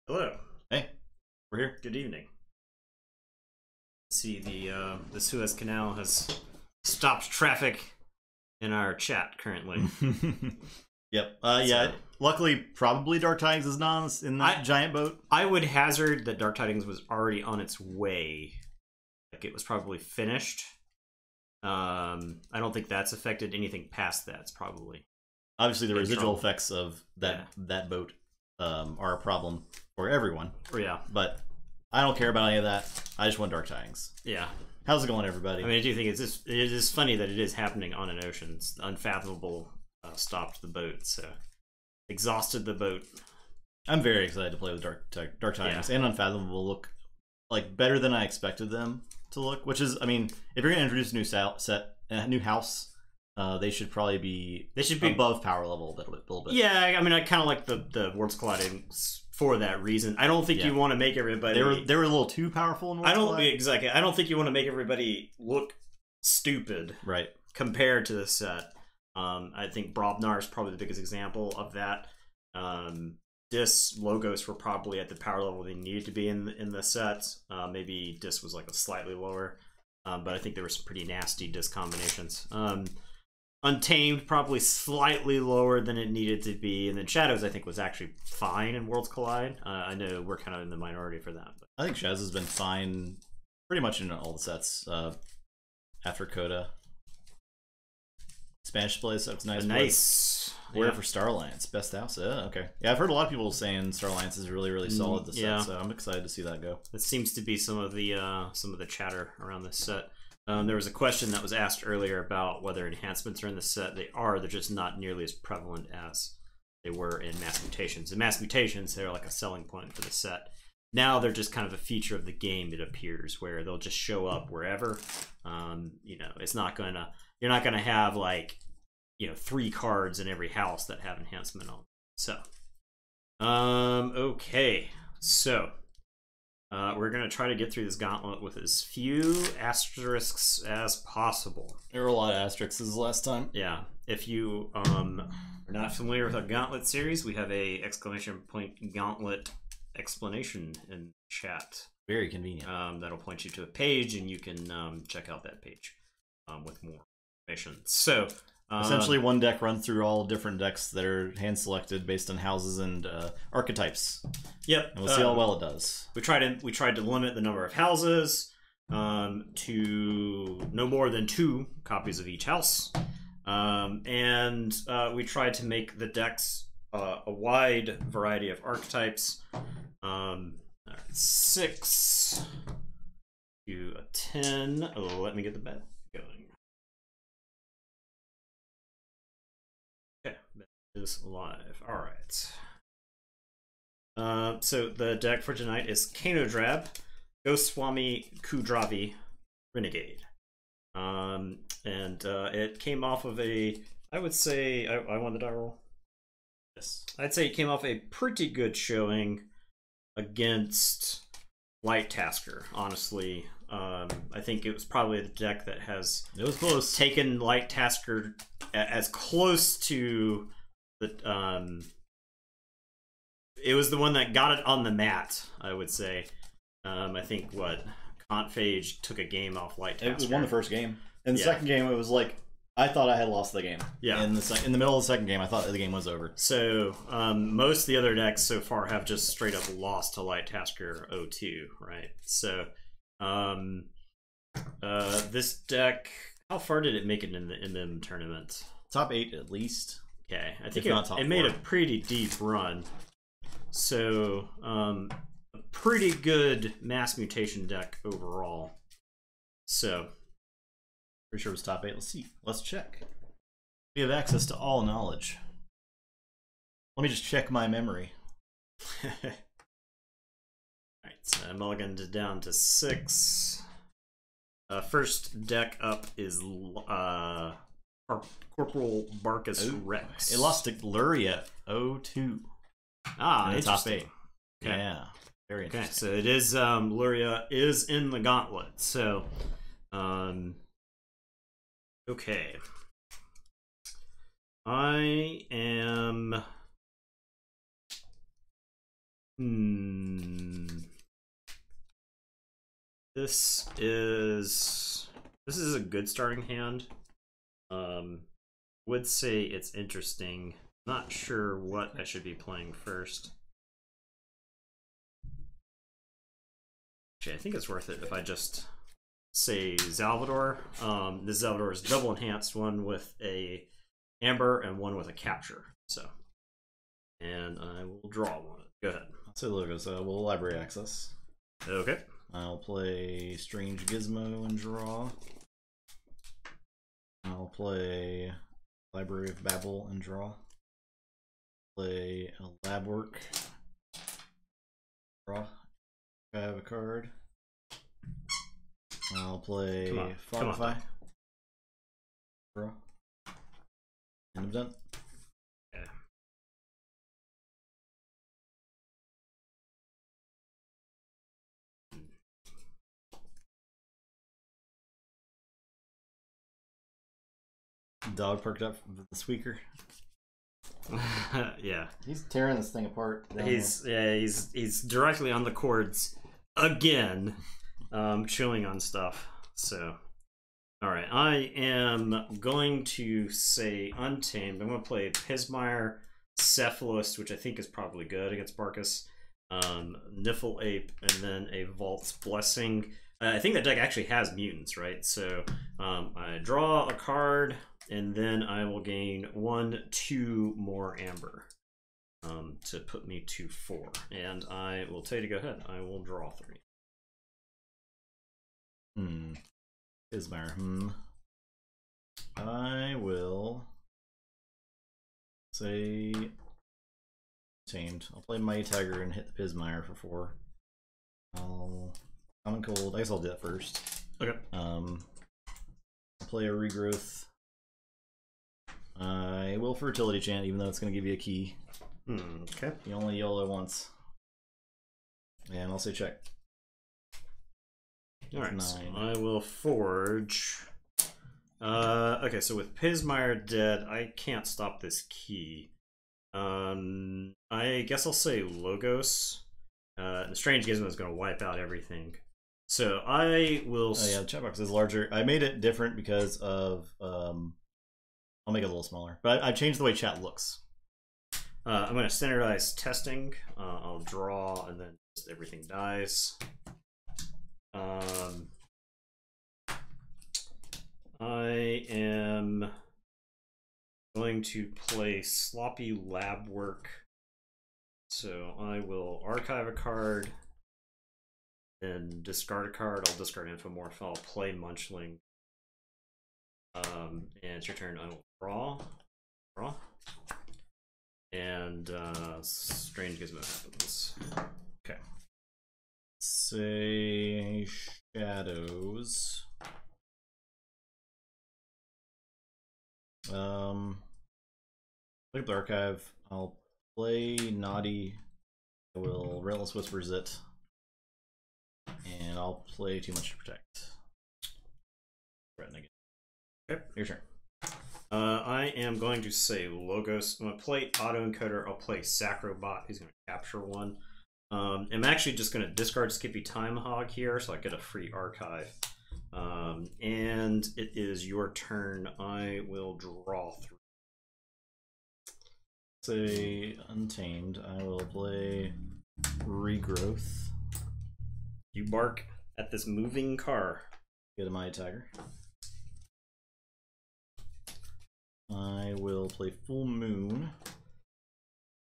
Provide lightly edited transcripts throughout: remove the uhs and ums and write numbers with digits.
Hello. Hey, we're here. Good evening. See, the Suez Canal has stopped traffic in our chat currently. Yep. Yeah. Luckily, probably Dark Tidings is not in that giant boat. I would hazard that Dark Tidings was already on its way. Like, it was probably finished. I don't think that's affected anything past that. It's probably obviously the residual effects of that boat are a problem for everyone. Yeah. But I don't care about any of that. I just want Dark Tidings. Yeah. How's it going, everybody? I mean, I do think it is funny that it is happening on an ocean. It's unfathomable. Stopped the boat, so exhausted the boat. I'm very excited to play with Dark Tidings and Unfathomable look like better than I expected them to look. Which is, I mean, if you're gonna introduce a new house, they should probably be above power level a little bit. Yeah, I mean, I kind of like the Worlds Colliding for that reason. I don't think you want to make everybody. They were a little too powerful in Worlds Colliding. Exactly. I don't think you want to make everybody look stupid, right? Compared to the set. I think Brobnar is probably the biggest example of that. Dis logos were probably at the power level they needed to be in the set. Maybe Dis was like a slightly lower, but I think there were some pretty nasty Dis combinations. Untamed probably slightly lower than it needed to be, and then Shadows I think was actually fine in Worlds Collide. I know we're kind of in the minority for that. But. I think Shadows has been fine pretty much in all the sets after Coda. Spanish place, that's nice. Nice. Where for Star Alliance? Best house. Okay. Yeah, I've heard a lot of people saying Star Alliance is really solid this set, so I'm excited to see that go. That seems to be some of the chatter around this set. There was a question that was asked earlier about whether enhancements are in the set. They are. They're just not nearly as prevalent as they were in Mass Mutations. In Mass Mutations, they're like a selling point for the set. Now they're just kind of a feature of the game, it appears, where they'll just show up wherever. You know, it's not gonna. You're not gonna have like, you know, 3 cards in every house that have enhancement on. So, okay, so we're gonna try to get through this gauntlet with as few asterisks as possible. There were a lot of asterisks last time. Yeah, if you are not familiar with our Gauntlet series, we have a ! Gauntlet explanation in chat. Very convenient. That'll point you to a page, and you can check out that page with more information. So essentially, one deck runs through all different decks that are hand selected based on houses and archetypes. Yep, and we'll see how well it does. We tried to limit the number of houses to no more than 2 copies of each house, and we tried to make the decks a wide variety of archetypes. 6 to a 10. Oh, let me get the bet going. Okay, bet is live. All right. So the deck for tonight is Canodrab, Goswami-Kudravi, Renegade. And it came off of a, I would say, I won the die roll. Yes, I'd say it came off a pretty good showing against Light Tasker. Honestly, I think it was probably the deck that has taken Light Tasker as close to the. It was the one that got it on the mat, I would say. I think Contphage took a game off Light Tasker. It won the first game. In the second game, it was like, I thought I had lost the game. Yeah. In the middle of the second game, I thought the game was over. So most of the other decks so far have just straight up lost to Light Tasker 0-2, right? So this deck, how far did it make it in the MM tournament? Top 8 at least. Okay, I think it made a pretty deep run. So a pretty good Mass Mutation deck overall. So. Pretty sure it was top 8. Let's see. Let's check. We have access to all knowledge. Let me just check my memory. Alright, so mulliganed down to 6. First deck up is Corporal Barcus Rex. It lost to Luria 0-2. Ah, in the top 8. Okay. Yeah. Very interesting. Okay, so it is Luria is in the gauntlet. So okay. I am This is a good starting hand. Would say it's interesting. Not sure what I should be playing first. Actually, I think it's worth it if I just say Salvador. This Salvador is double enhanced, one with a amber and one with a capture. So, and I will draw one. Go ahead. I'll say logos. We'll library access. Okay. I'll play Strange Gizmo and draw. I'll play Library of Babel and draw. Play a lab work. Draw. I have a card. I'll play Fortify. Draw. And I'm done. Okay. Dog perked up the squeaker. Yeah. He's tearing this thing apart. He's directly on the cords again, chewing on stuff. So, all right, I am going to say Untamed. I'm going to play Pismire, Cephalist, which I think is probably good against Barkus, Niffle Ape, and then a Vault's Blessing. I think that deck actually has mutants, right? So I draw a card, and then I will gain 2 more amber to put me to 4. And I will tell you to go ahead. I will draw 3. Pismire. I will say Tamed. I'll play Mighty Tiger and hit the Pismire for 4. I'll Common Cold. I guess I'll do that first. Okay. I'll play a Regrowth. I will Fertility Chant, even though it's going to give you a key. Okay. You only YOLO once. And I'll say check. Alright, so I will forge. Okay, so with Pismire dead, I can't stop this key. I guess I'll say Logos. The Strange Gizmo is going to wipe out everything. So I will... Oh yeah, the chat box is larger. I made it different because of... I'll make it a little smaller. But I changed the way chat looks. I'm going to standardize testing. I'll draw, and then just everything dies. I am going to play Sloppy Lab Work. So I will archive a card, then discard a card. I'll discard Infomorph. I'll play Munchling. And it's your turn. I will draw. And Strange Gizmo happens. Okay. Say Shadows. Look at the archive. I'll play Naughty. I will Relentless Whispers it. And I'll play Too Much to Protect. Renegade. Okay. Your turn. I am going to say Logos. I'm going to play Autoencoder. I'll play Sacrobot. He's going to capture 1. I'm actually just going to discard Skippy Time Hog here, so I get a free archive. And it is your turn. I will draw 3. Say Untamed. I will play Regrowth. You bark at this moving car. Get a Mighty Tiger. I will play Full Moon.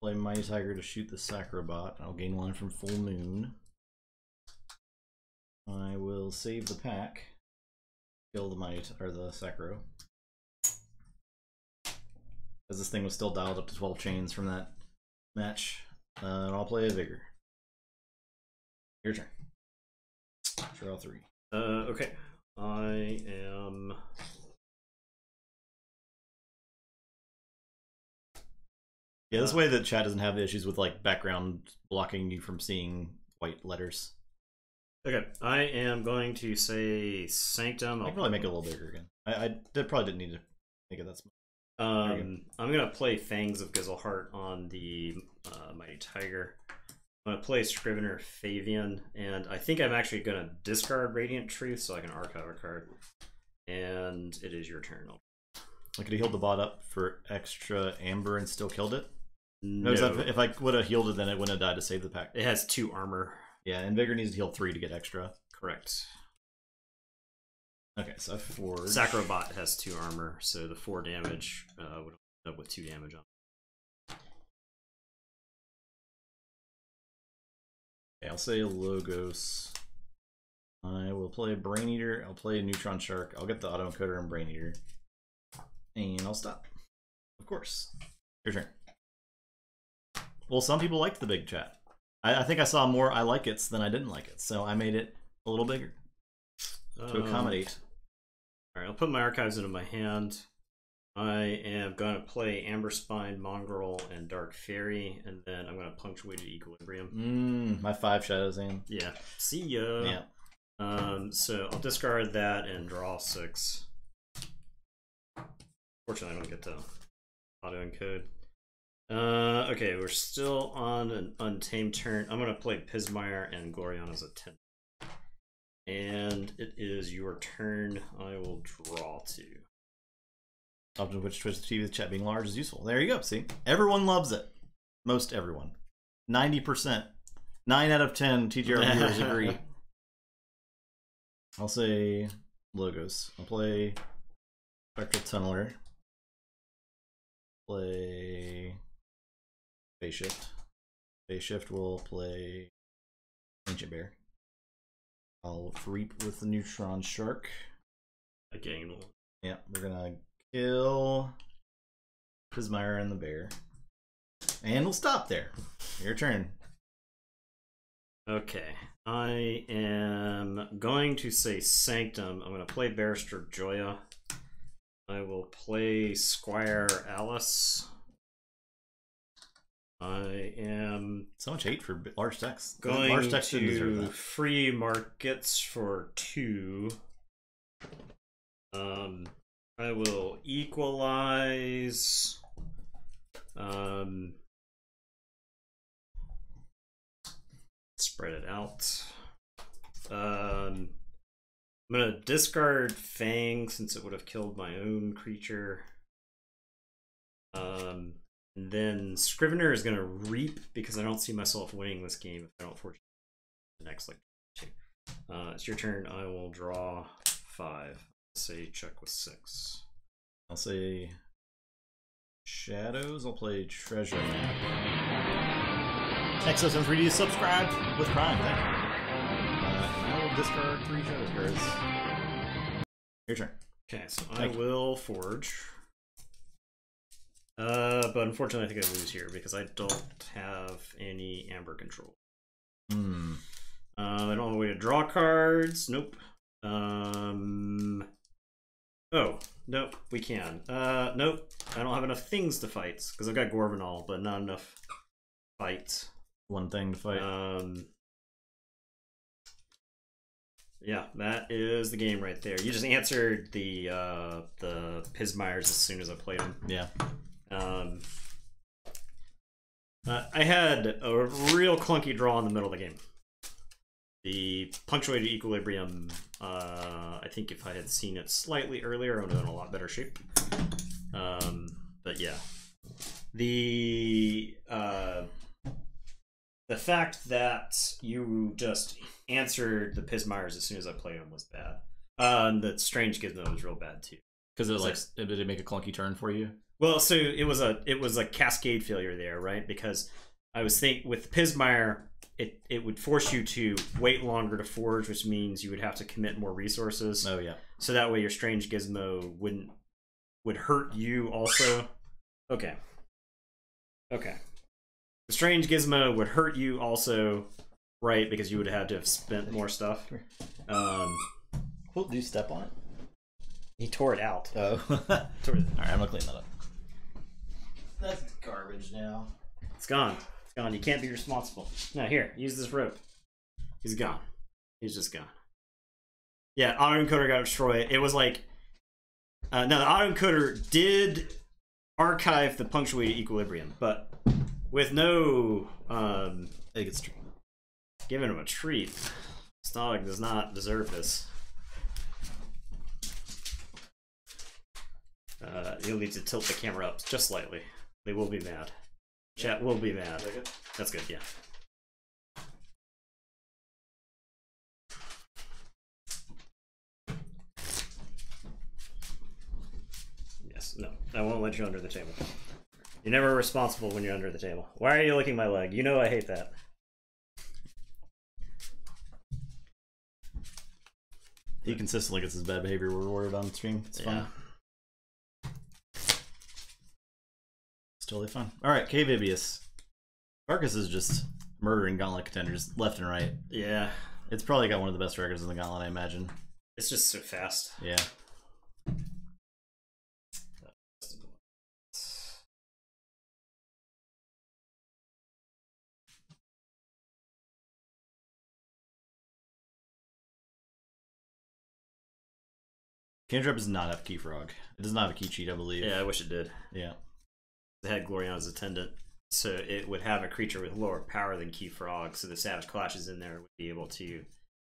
Play Mighty Tiger to shoot the Sacrobot. I'll gain 1 from Full Moon. I will save the pack. Kill the the Sacro. Because this thing was still dialed up to 12 chains from that match. And I'll play a Vigor. Your turn. Draw 3. Okay. I am... Yeah, this way the chat doesn't have the issues with like background blocking you from seeing white letters. Okay, I am going to say Sanctum. I can probably make it a little bigger again. I probably didn't need to make it that small. I'm gonna play Fangs of Gizzleheart on the Mighty Tiger. I'm going to play Scrivener Fabian, and I think I'm actually going to discard Radiant Truth so I can archive a card. And it is your turn. I could have healed the bot up for extra amber and still killed it? No. If I would have healed it, then it wouldn't have died to save the pack. It has 2 armor. Yeah, and Vigor needs to heal 3 to get extra. Correct. Okay, so I forge. Sacrobot has 2 armor, so the 4 damage would end up with 2 damage on. Okay, I'll say Logos. I will play Brain Eater. I'll play Neutron Shark. I'll get the Auto Encoder and Brain Eater. And I'll stop. Of course. Your turn. Well, some people liked the big chat. I think I saw more I like it's than I didn't like it, so I made it a little bigger to accommodate. Alright, I'll put my archives into my hand. I am going to play Amber Spine, Mongrel, and Dark Fairy, and then I'm going to Punctuated Equilibrium. My 5 shadows in. Yeah. See ya. Yeah. So I'll discard that and draw 6. Fortunately, I don't get to auto encode. Okay, we're still on an Untamed turn. I'm going to play Pismire and Gloriana's a 10. And it is your turn. I will draw 2. Often which Twitch TV with chat being large is useful. There you go. See? Everyone loves it. Most everyone. 90%. 9 out of 10 TGR viewers agree. I'll say Logos. I'll play Spectral Tunneler. Play Phase Shift. Phase Shift will play Ancient Bear. I'll Reap with the Neutron Shark. Again. Yeah, we're gonna kill Pismire and the bear. And we'll stop there. Your turn. Okay. I am going to say Sanctum. I'm going to play Barrister Joya. I will play Squire Alice. I am so much hate for large text. Going large text to free markets for 2. I will equalize. Spread it out. I'm gonna discard Fang since it would have killed my own creature. And then Scrivener is gonna Reap because I don't see myself winning this game if I don't fortune the next 2. It's your turn. I will draw 5. Say check with 6. I'll say Shadows. I'll play Treasure Map. Exo73 subscribed with Prime. Thank you. And I will discard 3 Shadows cards. Your turn. Okay, so I will Forge. But unfortunately I think I lose here because I don't have any Amber control. I don't have a way to draw cards. Nope. Oh, nope, we can. Nope, I don't have enough things to fight because I've got Gorvanol, but not enough fights. 1 thing to fight. Yeah, that is the game right there. You just answered the Pismires as soon as I played them. Yeah. I had a real clunky draw in the middle of the game. The Punctuated Equilibrium, I think if I had seen it slightly earlier, I would have been in a lot better shape. But yeah. The fact that you just answered the Pismires as soon as I played them was bad. The Strange Gizmo was real bad too. Because did it make a clunky turn for you? Well, so it was a cascade failure there, right? Because I was thinking with Pismire, it would force you to wait longer to forge, which means you would have to commit more resources. Oh yeah. So that way your Strange Gizmo would hurt you also. Okay. Okay. The Strange Gizmo would hurt you also, right? Because you would have to have spent more stuff. Do you step on it? He tore it out. Oh. Alright, I'm gonna clean that up. That's garbage now. It's gone. It's gone. You can't be responsible. No, here, use this rope. He's gone. He's just gone. Yeah, autoencoder got destroyed. It was like no, the autoencoder did archive the Punctuated Equilibrium, but with no I think it's true. giving him a treat. This dog does not deserve this. You'll need to tilt the camera up just slightly. They will be mad. Chat will be mad. That's good, yeah. Yes, no. I won't let you under the table. You're never responsible when you're under the table. Why are you licking my leg? You know I hate that. He consistently gets his bad behavior rewarded on stream. It's fun. It's totally fun. Alright, Cave Ibius. Marcus is just murdering Gauntlet contenders left and right. Yeah. It's probably got one of the best records in the Gauntlet, I imagine. It's just so fast. Yeah. Canodrab does not have Keyfrog. It does not have a key cheat, I believe. Yeah, I wish it did. Yeah. It had Gloriana's Attendant, so it would have a creature with lower power than Keyfrog, so the Savage Clashes in there would be able to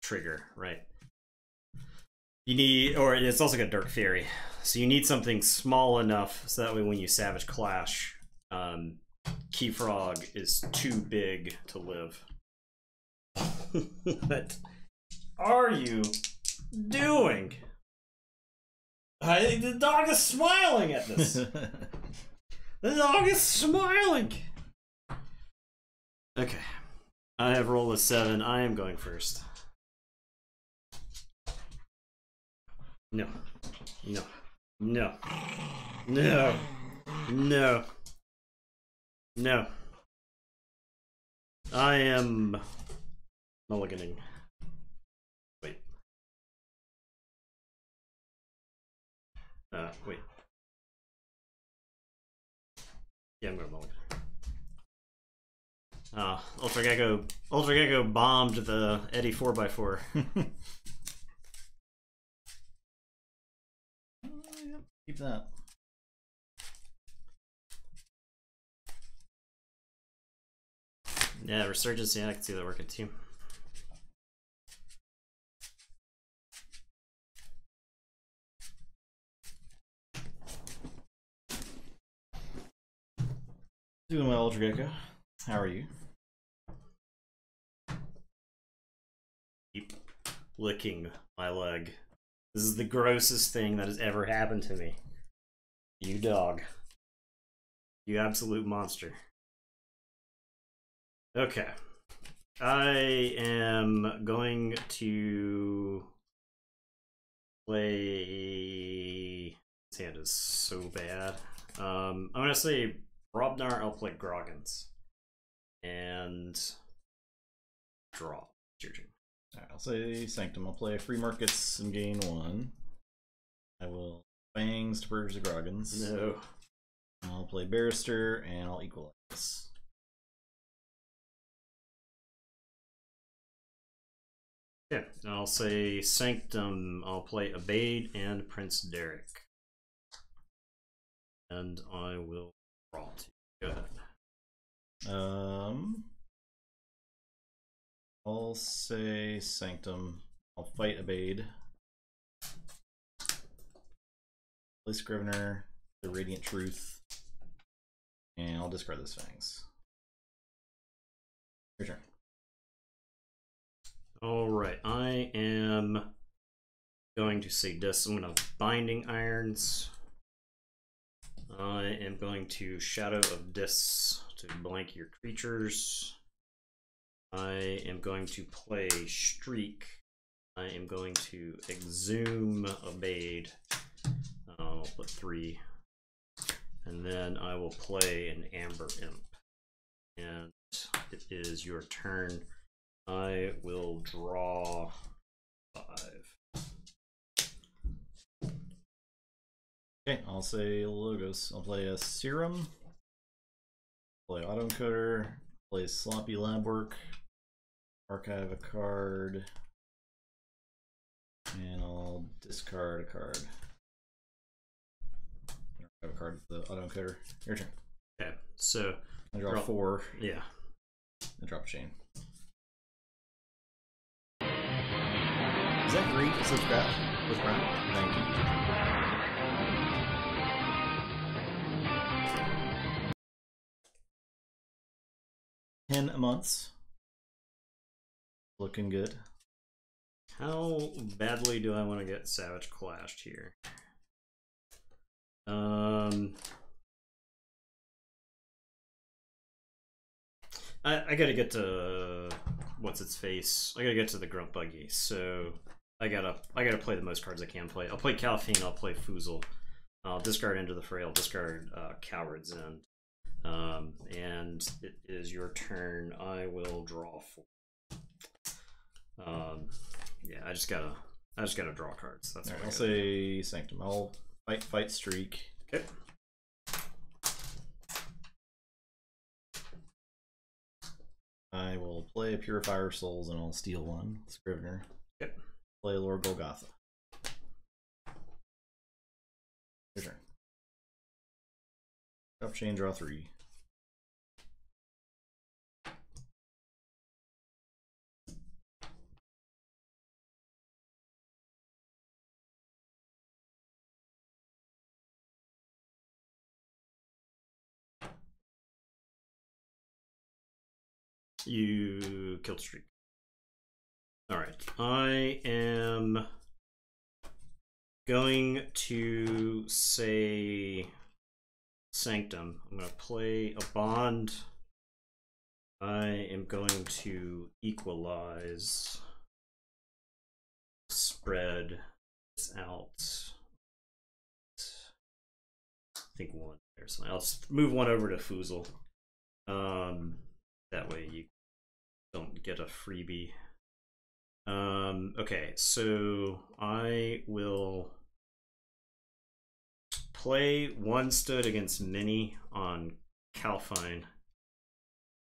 trigger, right? You need, or it's also got Dark Fury, so you need something small enough so that way when you Savage Clash, Keyfrog is too big to live. What are you doing? The dog is smiling at this. The dog is smiling. Okay. I have rolled a 7. I am going first. No. No. No. No. No. No. I am mulliganing. Wait. Wait. Yeah, I'm going mulligan. Ultra Gecko bombed the Eddie 4x4. Keep that. Yeah, Resurgence, yeah, I can see that working too. Doing well, Ultra Gecko. How are you? Keep licking my leg. This is the grossest thing that has ever happened to me. You dog. You absolute monster. Okay. I am going to play... This hand is so bad. I'm going to say Robnar, I'll play Groggins. And draw. It's your turn. Alright, I'll say Sanctum. I'll play Free Markets and gain 1. I will Fangs to purge the Groggins. No. I'll play Barrister and I'll equalize. Yeah, I'll say Sanctum. I'll play Abade and Prince Derek. And I will draw two. Go ahead. I'll say Sanctum. I'll fight Abade. Play Scrivener, the Radiant Truth, and I'll discard those Fangs. Your turn. Alright, I am going to say this. I'm going to Binding Irons. I am going to Shadow of Dis to blank your creatures. I am going to play Streak. I am going to Exhume Abade. I'll put 3. And then I will play an Amber Imp. And it is your turn. I will draw 5. Okay, I'll say Logos. I'll play a Serum. Play Autoencoder. Play Sloppy Lab Work. Archive a card. And I'll discard a card. I have a card with the Autoencoder. Your turn. Okay, so I draw 4. Yeah. And drop a chain. Is that great? So scratch with Brown? Thank you. 10 months. Looking good. How badly do I want to get Savage Clashed here? I gotta get to what's its face. I gotta get to the Grunt Buggy, so I gotta play the most cards I can play. I'll play Calfine, I'll play Foozle. I'll discard Into the Fray, I'll discard Coward's End. And it is your turn. I will draw 4. Yeah, I just gotta draw cards. That's right, what I'll say Sanctum. I'll fight streak. Okay. I will play Purifier of Souls and I'll steal 1. Scrivener. Okay. Play Lord Golgotha. Your turn. Drop chain, draw 3. You killed Streak. Alright, I am going to say Sanctum. I'm going to play a Bond. I am going to equalize, spread this out. I think 1 there. So I'll just move 1 over to Foozle. That way you don't get a freebie. Okay, so I will play 1 stud against Minnie on Calfine.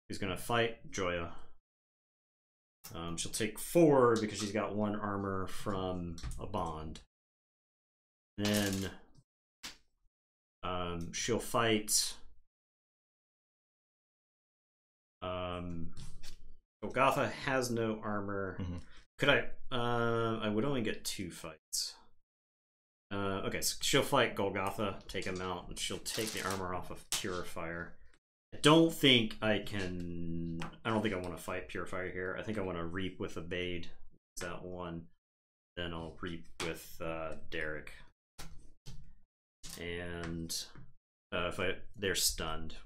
Who's gonna fight Joya. She'll take 4 because she's got 1 armor from a Bond. Then she'll fight Golgotha has no armor. Could I would only get 2 fights. Okay, so she'll fight Golgotha, take him out, and she'll take the armor off of Purifier. I don't think I want to fight Purifier here. I think I want to Reap with Abade. That 1. Then I'll Reap with Derek. And they're stunned.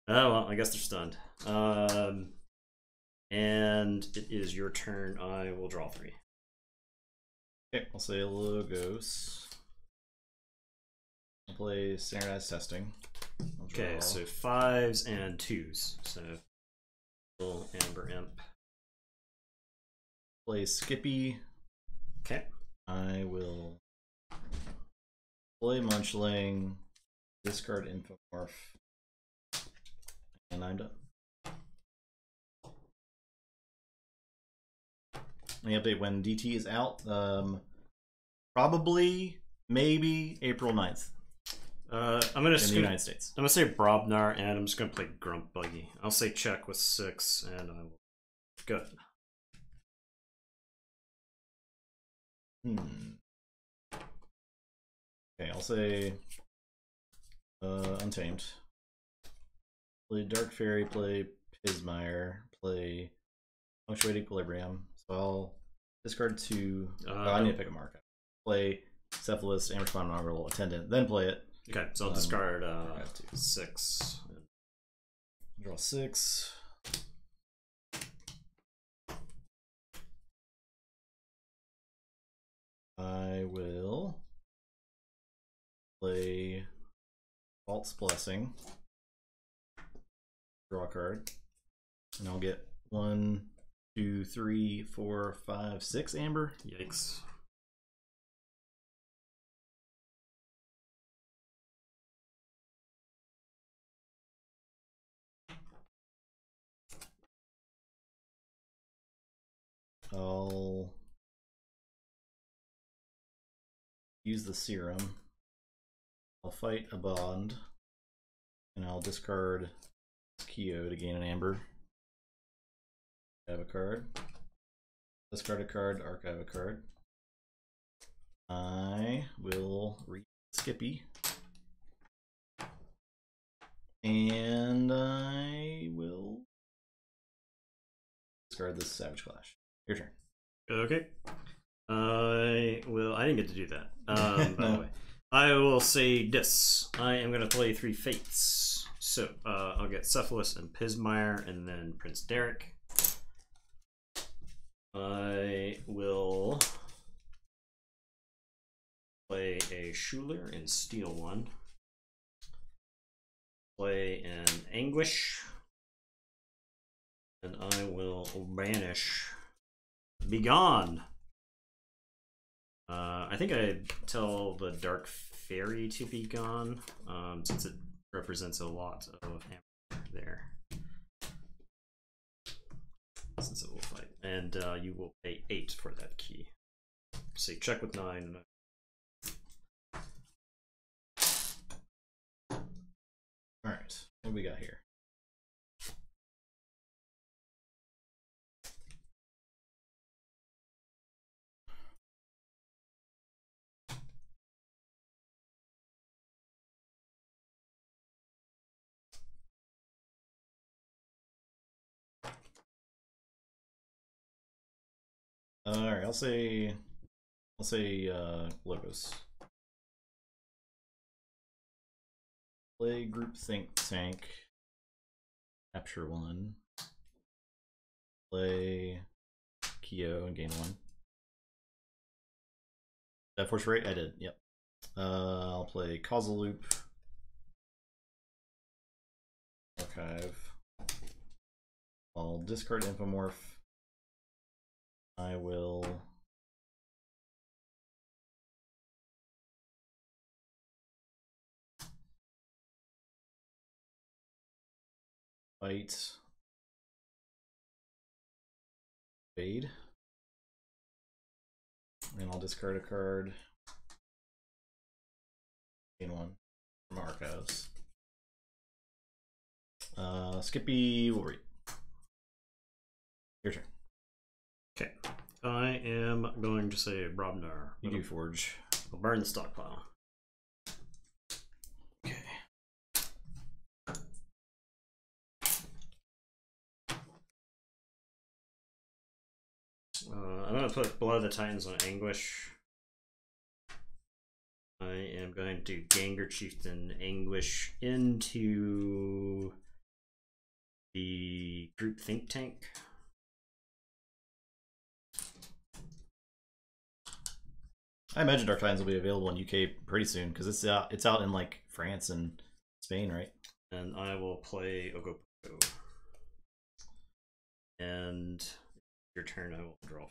Oh well, I guess they're stunned. And it is your turn. I will draw 3. Okay, I'll say Logos. I'll play Standardized Testing. Okay, so 5s and 2s. So little Amber Imp. Play Skippy. Okay. I will play Munchling, discard Infomorph, and I'm done. Any update when DT is out? Probably, maybe April 9th. I'm gonna in the United States. I'm gonna say Brobnar, and I'm just gonna play Grunt Buggy. I'll say check with 6, and I will. Good. Okay, I'll say Untamed. Play Dark Fairy, play Pismire, play Punctuate Equilibrium. So I'll discard 2. I need to pick a mark. Play Cephalus, Amberspine, Mongrel, Attendant, then play it. Okay, so I'll discard 6. Draw 6. I will play False Blessing. Draw a card. And I'll get 1, 2, 3, 4, 5, 6 amber. Yikes. I'll use the serum. I'll fight a Bond. And I'll discard Keo to gain an amber. I have a card. Discard a card, archive a card. I will read Skippy. And I will discard this Savage Clash. Your turn. Okay. I didn't get to do that. By the way. I will say this. I am going to play 3 Fates. So, I'll get Cephalus and Pismire, and then Prince Derek. I will play a Schuler and steal 1. Play an Anguish. And I will banish Begone. I think I tell the Dark Fairy to be gone, since it represents a lot of hammer there. Since it will fight. And you will pay 8 for that key. Say check with 9. Alright, what do we got here? Alright, I'll say Logos. Play group think tank. Capture 1. Play Keo and gain 1. Did I force rate? I did, yep. I'll play Causal Loop. Archive. I'll discard Infomorph. I will fight Fade. And I'll discard a card. Gain 1 from Archives. Skippy will read. Your turn. Okay. I am going to say Brobnar. You do Forge. We'll burn the stockpile. Okay. I'm going to put Blood of the Titans on Anguish. I am going to Ganger Chieftain Anguish into the group think tank. I imagine Dark Titans will be available in UK pretty soon because it's out in like France and Spain, right? And I will play Ogopogo. And your turn, I will draw.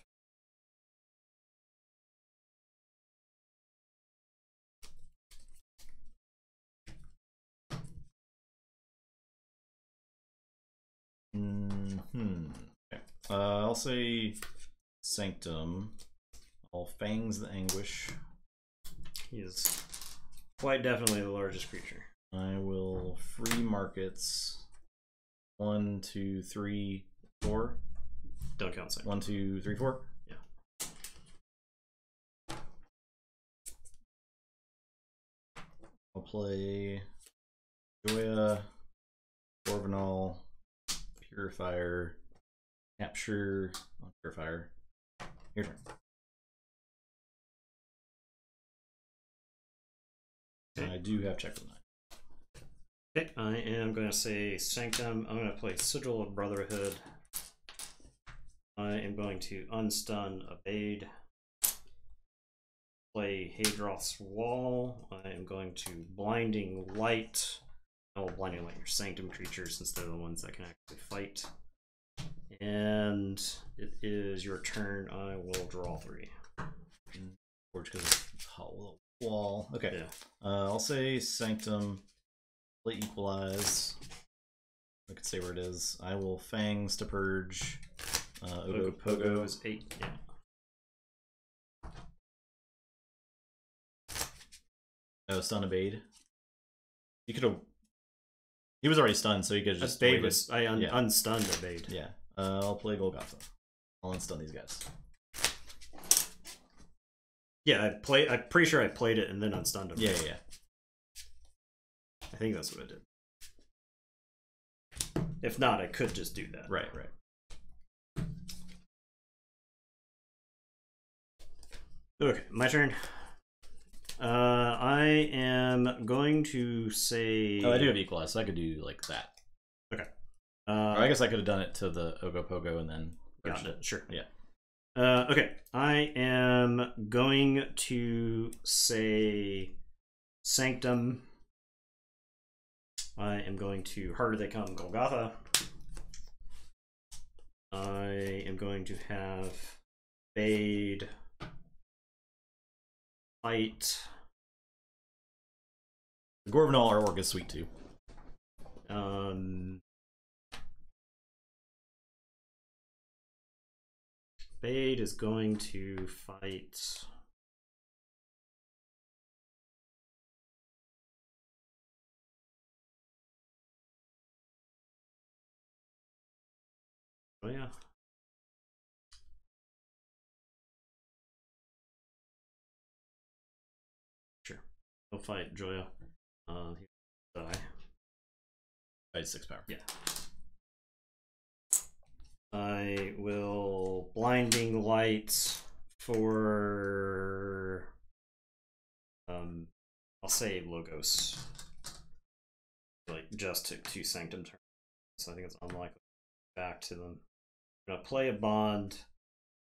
Okay. I'll say Sanctum. I'll Fangs the Anguish. He is quite definitely the largest creature. I will free markets. 1, 2, 3, 4. Don't count Sanctum. 1, 2, 3, 4. Yeah. I'll play Joya, Orvanal, Purifier, Capture, Purifier. Your turn. Okay. I do have check with 9. Okay, I am going to say Sanctum. I'm going to play Sigil of Brotherhood. I am going to unstun Evade. Play Hadroth's Wall. I am going to Blinding Light. I will Blinding Light your Sanctum creatures since they're the ones that can actually fight. And it is your turn. I will draw 3. Forge because hollow wall. Okay. Yeah. I'll say Sanctum. Play Equalize. I could say where it is. I will Fangs to Purge. Ogopogo is 8. Yeah. Oh, Stun Evade. You could have. He was already stunned, so he could just Bade was unstunned a Bade. Yeah. I'll play Golgotha. I'll unstun these guys. Yeah, I'm pretty sure I played it and then unstunned him. Yeah. I think that's what I did. If not, I could just do that. Right. Okay, my turn. I am going to say... Oh, I do have Equalize, so I could do like that. Okay. Or I guess I could have done it to the Ogopogo and then... Got it, sure. Yeah. Okay, I am going to say Sanctum. I am going to Harder They Come Golgotha. I am going to have Bade fight. The Gorvenal artwork is sweet too. Bade is going to fight. Oh yeah. Sure. He'll fight Joya. He'll die. Fight 6 power. Yeah. I will Blinding Light for I'll say Logos. Like just took 2 Sanctum turns. So I think it's unlikely back to them. I'm gonna play a bond,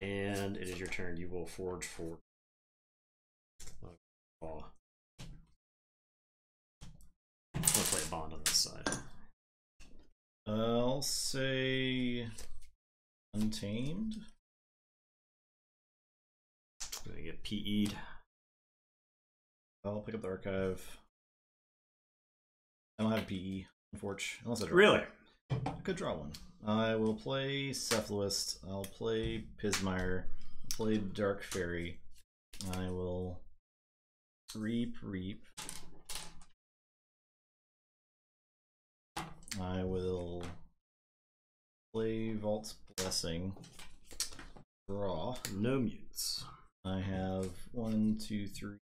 and it is your turn. You will forge for I'll play a bond on this side. I'll say Untamed. I'm gonna get PE'd. I'll pick up the archive. I don't have PE, unfortunately. Unless I draw. Really? I could draw one. I will play Cephalist. I'll play Pismire. I'll play Dark Fairy. I will Reap. I will play Vault's Blessing. Draw. No mutes. I have 1, 2, 3,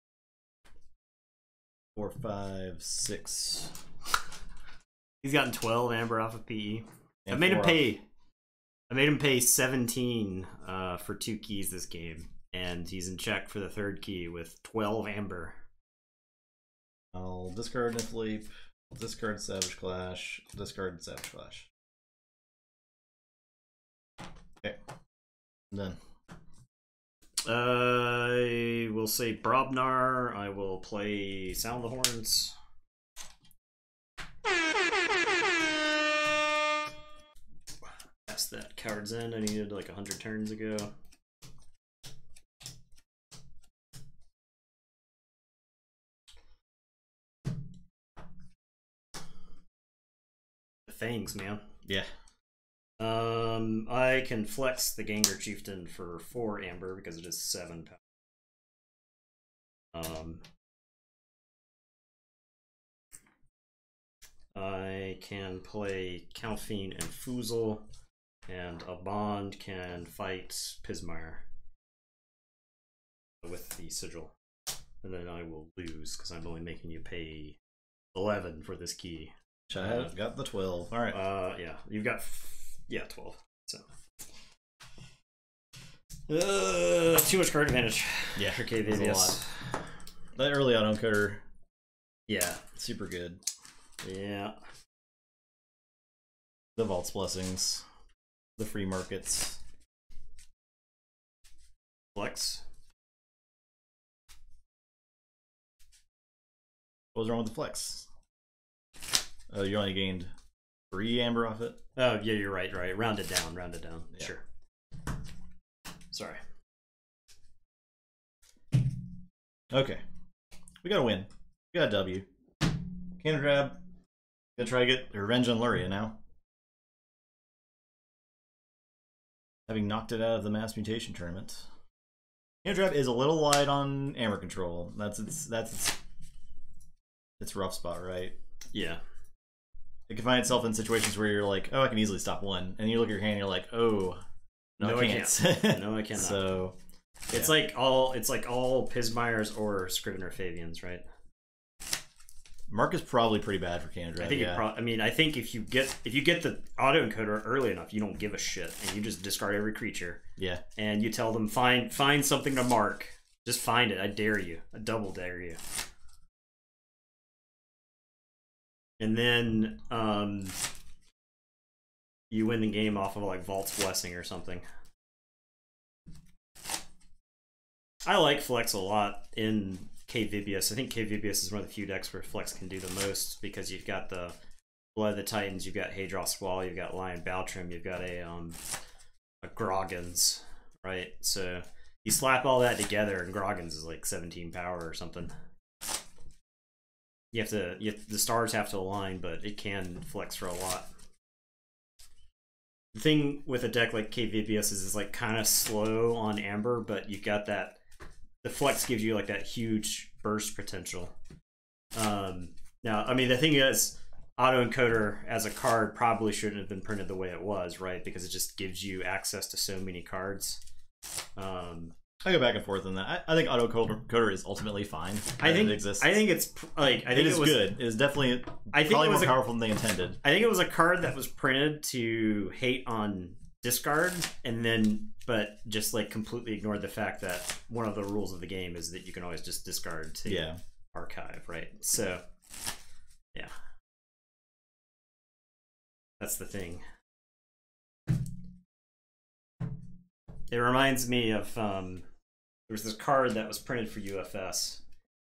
4, 5, 6. He's gotten 12 amber off of PE. And I made him 4 pay. I made him pay 17 for 2 keys this game, and he's in check for the 3rd key with 12 amber. I'll discard Nifleap, discard Savage Clash, discard Savage Clash. Okay, I'm done. I will say Brobnar. I will play Sound the Horns. Pass that Coward's End. I needed like 100 turns ago. The Fangs, man. Yeah. I can flex the Gengar Chieftain for 4 amber because it is 7 power. I can play Calphine and Foozle, and a bond can fight Pismire with the Sigil. And then I will lose because I'm only making you pay 11 for this key. I have got the 12. All right. Yeah, you've got 12. So too much card advantage. Yeah, for KVVS. That early auto encoder. Yeah, super good. Yeah. The Vault's Blessings, the free markets. Flex. What was wrong with the flex? Oh, you only gained 3 amber off it? Oh, yeah, you're right, right. Round it down, Yeah. Sure. Sorry. Okay. We got a win. We got a W. Canodrab. Gonna try to get revenge on Luria now. Having knocked it out of the mass mutation tournament. Canodrab is a little light on amber control. That's its rough spot, right? Yeah. it can find itself in situations where you're like, oh, I can easily stop one, and you look at your hand, and you're like, oh, no, I can't. No, I cannot. So it's like all Pismires or Scrivener Fabians, right? Mark is probably pretty bad for Canodrab. I think I mean, I think if you get the autoencoder early enough, you don't give a shit, and you just discard every creature. Yeah. And you tell them find something to mark. Just find it. I dare you. I double dare you. And then you win the game off of like Vault's Blessing or something. I like Flex a lot in Kvibius. I think Kvibius is one of the few decks where Flex can do the most because you've got the Blood of the Titans, you've got Hadroth Squall, you've got Lion Baltrim, you've got a Groggins, right? So you slap all that together, and Groggins is like 17 power or something. The stars have to align, but it can flex for a lot. The thing with a deck like Kvibius is it's like kind of slow on Amber, but you got that. The flex gives you like that huge burst potential. Now, I mean, the thing is, autoencoder as a card probably shouldn't have been printed the way it was, right? Because it just gives you access to so many cards. I go back and forth on that. I think autoencoder is ultimately fine. I think it exists. I think it's like it is good. It is definitely probably more powerful than they intended. I think it was a card that was printed to hate on discard, and then but just like completely ignored the fact that one of the rules of the game is that you can always just discard to archive, right? So yeah, that's the thing. It reminds me of there was this card that was printed for UFS.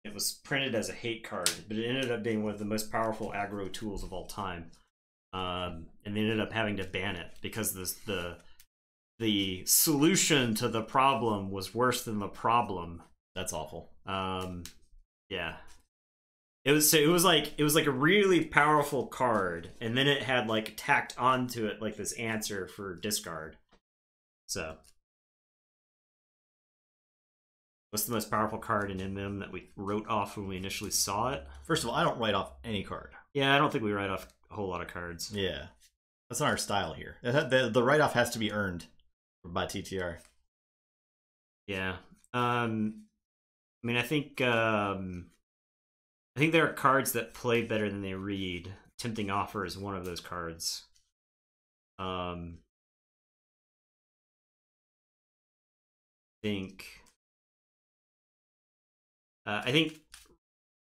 It was printed as a hate card, but it ended up being one of the most powerful aggro tools of all time. And they ended up having to ban it because the solution to the problem was worse than the problem. That's awful. Yeah. It was like a really powerful card, and then it had like tacked onto it like this answer for discard. So what's the most powerful card in MM that we wrote off when we initially saw it? First of all, I don't write off any card. Yeah, I don't think we write off a whole lot of cards. Yeah. That's not our style here. The write-off has to be earned by TTR. Yeah. I mean, I think there are cards that play better than they read. Tempting Offer is one of those cards. I think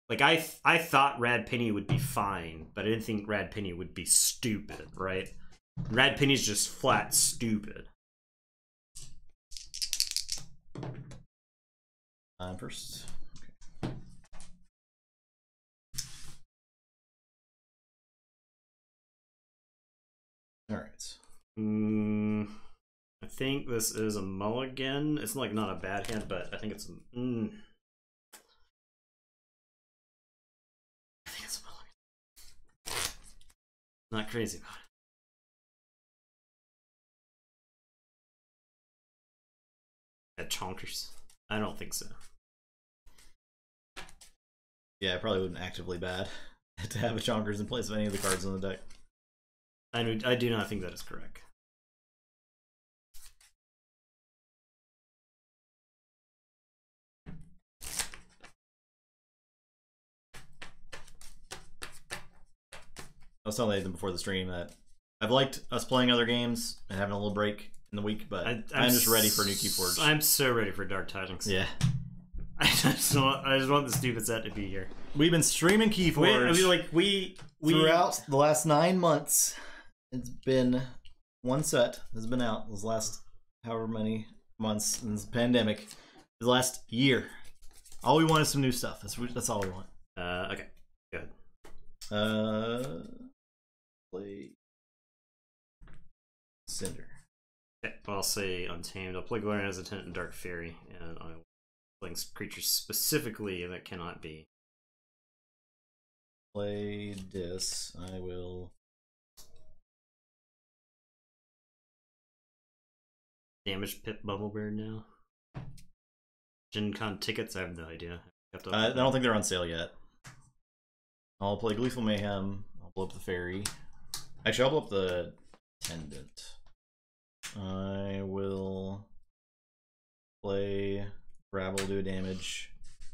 like I thought Rad Penny would be fine, but I didn't think Rad Penny would be stupid, right? Rad Penny's just flat stupid. First. Okay. All right. I think this is a mulligan. It's like not a bad hand, but I think it's I think it's a mulligan. Not crazy about it. Chonkers. I don't think so. Yeah, it probably wouldn't actively bad to have a Chonkers in place of any of the cards on the deck. I do not think that is correct. I was telling Nathan before the stream that I've liked us playing other games and having a little break in the week, but I'm just ready for new Keyforge. I'm so ready for Dark Tidings. Yeah. I just want the stupid set to be here. We've been streaming Keyforge. We throughout the last 9 months. It's been one set has been out this last however many months in this pandemic. The last year. All we want is some new stuff. That's all we want. Okay. Good. Play Cinder. Okay, I'll say Untamed. I'll play Glaring Hesitant and Dark Fairy, and I will play creatures specifically that cannot be. Play this. I will. Damage Pit Bubblebeard now. Gen Con tickets, I have no idea. I don't think they're on sale yet. I'll play Gleeful Mayhem. I'll Blow up the fairy. Actually, I'll blow up the attendant. I will play Rabble, do a damage.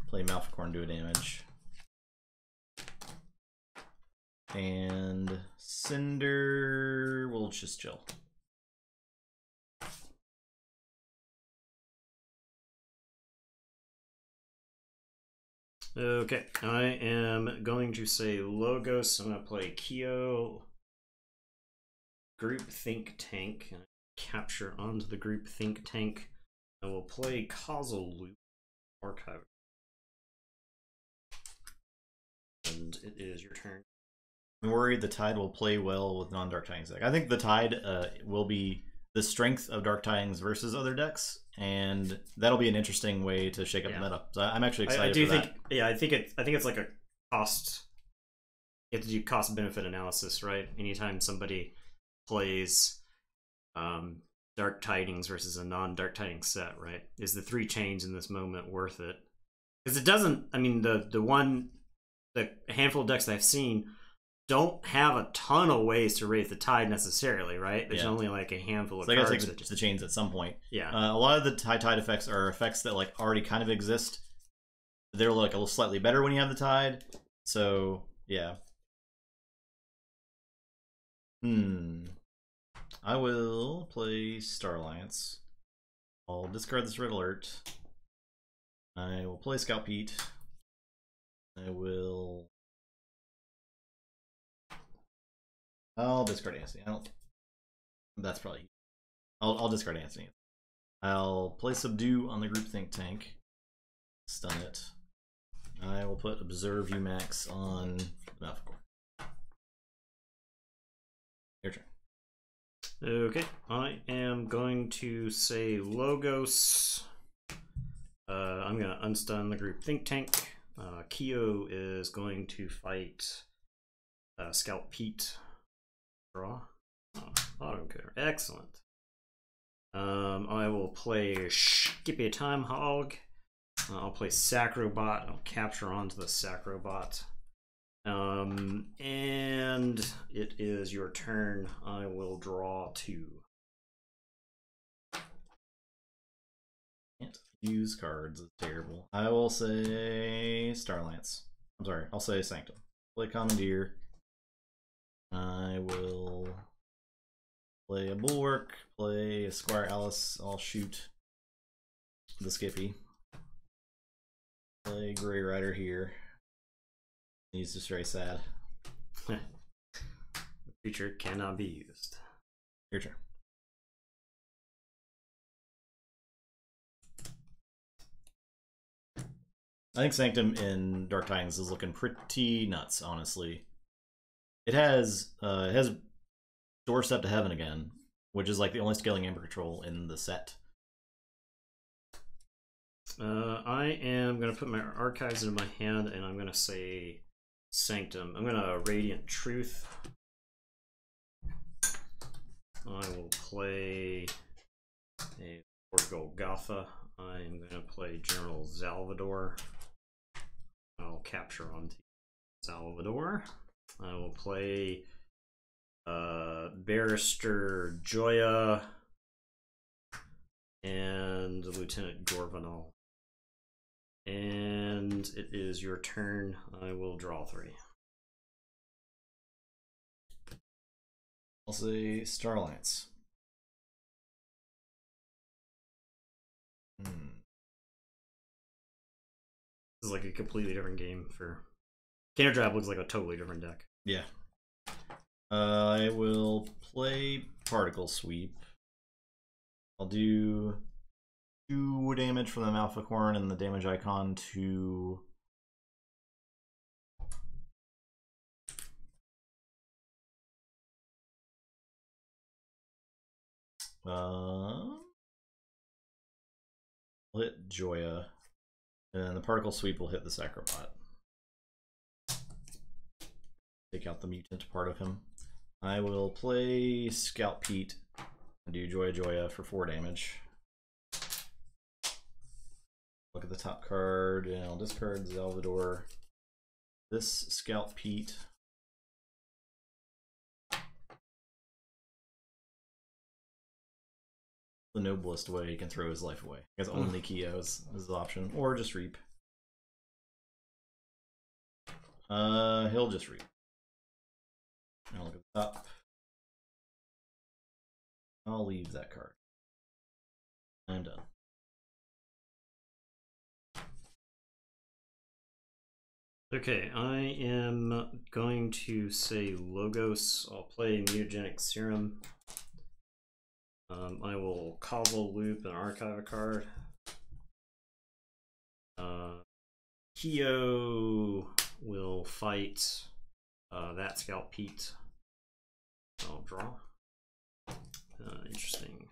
Play Malficorn, do a damage. And Cinder will just chill. Okay, I am going to say Logos. I'm going to play Kyo, Group Think Tank, and capture onto the Group Think Tank. I will play Causal Loop, Archive. And it is your turn. I'm worried the Tide will play well with non-Dark Tidings deck. I think the Tide will be the strength of Dark Tidings versus other decks, and that'll be an interesting way to shake up the meta. So I'm actually excited for that. I think it's like a cost. You have to do cost benefit analysis, right? Anytime somebody plays Dark Tidings versus a non-Dark Tidings set, right? Is the 3 chains in this moment worth it? Because it doesn't. I mean, the handful of decks that I've seen don't have a ton of ways to raise the tide necessarily, right? There's only like a handful of cards. They gotta take the chains at some point. Yeah. A lot of the tide effects are effects that like already kind of exist. They're like a little slightly better when you have the tide. So yeah. I will play Star Alliance. I'll discard this red alert. I will play Scout Pete. I'll discard Anthony. That's probably. I'll discard Anthony. I'll play Subdue on the Group Think Tank. Stun it. I will put Observe UMax on Malficorn. Your turn. Okay, I am going to say Logos. I'm going to unstun the Group Think Tank. Kyo is going to fight Scout Pete. Draw. Autoencoder. Excellent. I will play Skippy Time Hog. I'll play Sacrobot. I'll capture onto the Sacrobot. And it is your turn. I will draw 2. Can't use cards. It's terrible. I will say Starlance. I'm sorry. I'll say Sanctum. Play Commandeer. I will play a Bulwark, play a Squire Alice, I'll shoot the Skippy. Play Grey Rider here. He's just very sad. The creature cannot be used. Your turn. I think Sanctum in Dark Tidings is looking pretty nuts, honestly. It has Doorstep to Heaven again, which is like the only scaling Amber Control in the set. I am going to put my archives into my hand, and I'm going to say Sanctum. I'm going to Radiant Truth. I will play a Golgotha. I'm going to play General Salvador. I'll capture onto Salvador. I will play Barrister Joya and Lieutenant Gorvanal. And it is your turn. I will draw 3. I'll say Starlance. This is like a completely different game for Canodrab. Looks like a totally different deck. Yeah. I will play Particle Sweep. I'll do 2 damage from the Malficorn and the damage icon to hit Joya, and the Particle Sweep will hit the Sacrobot. Take out the mutant part of him. I will play Scout Pete and do Joya Joya for 4 damage. Look at the top card, and I'll discard Salvador. This Scout Pete the noblest way he can throw his life away. Because only Kyo is his option. Or just reap. He'll just reap. I'll look at the top. I'll leave that card. I'm done. Okay, I am going to say Logos. I'll play Mutagenic Serum. I will Causal Loop and archive a card. Kyo will fight that Scout Pete. I'll draw. Interesting.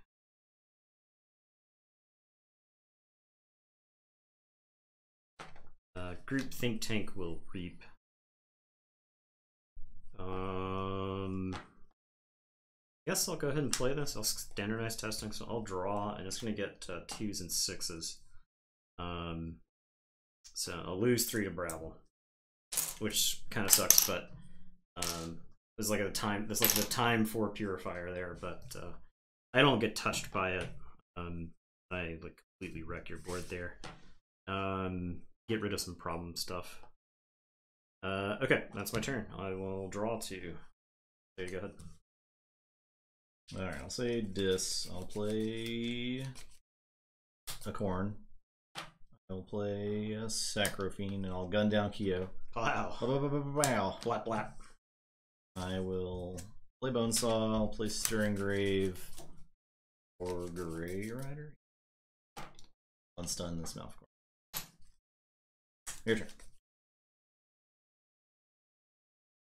Group Think Tank will reap. Guess I'll go ahead and play this. I'll standardize testing, so I'll draw, and it's going to get 2s and 6s. So I'll lose 3 to Brabble, which kind of sucks, but there's like there's like the time for Purifier there, but I don't get touched by it. I like completely wreck your board there. Get rid of some problem stuff. Okay, that's my turn. I will draw 2. There you go ahead. Alright, I'll say Dis. I'll play a Corn. I'll play a Sacrofiend, and I'll gun down Kyo. Wow. Wow. Blap blap. I will play Bonesaw. I'll play Stirring Grave or Grey Rider. Unstun this mouth core. Your turn.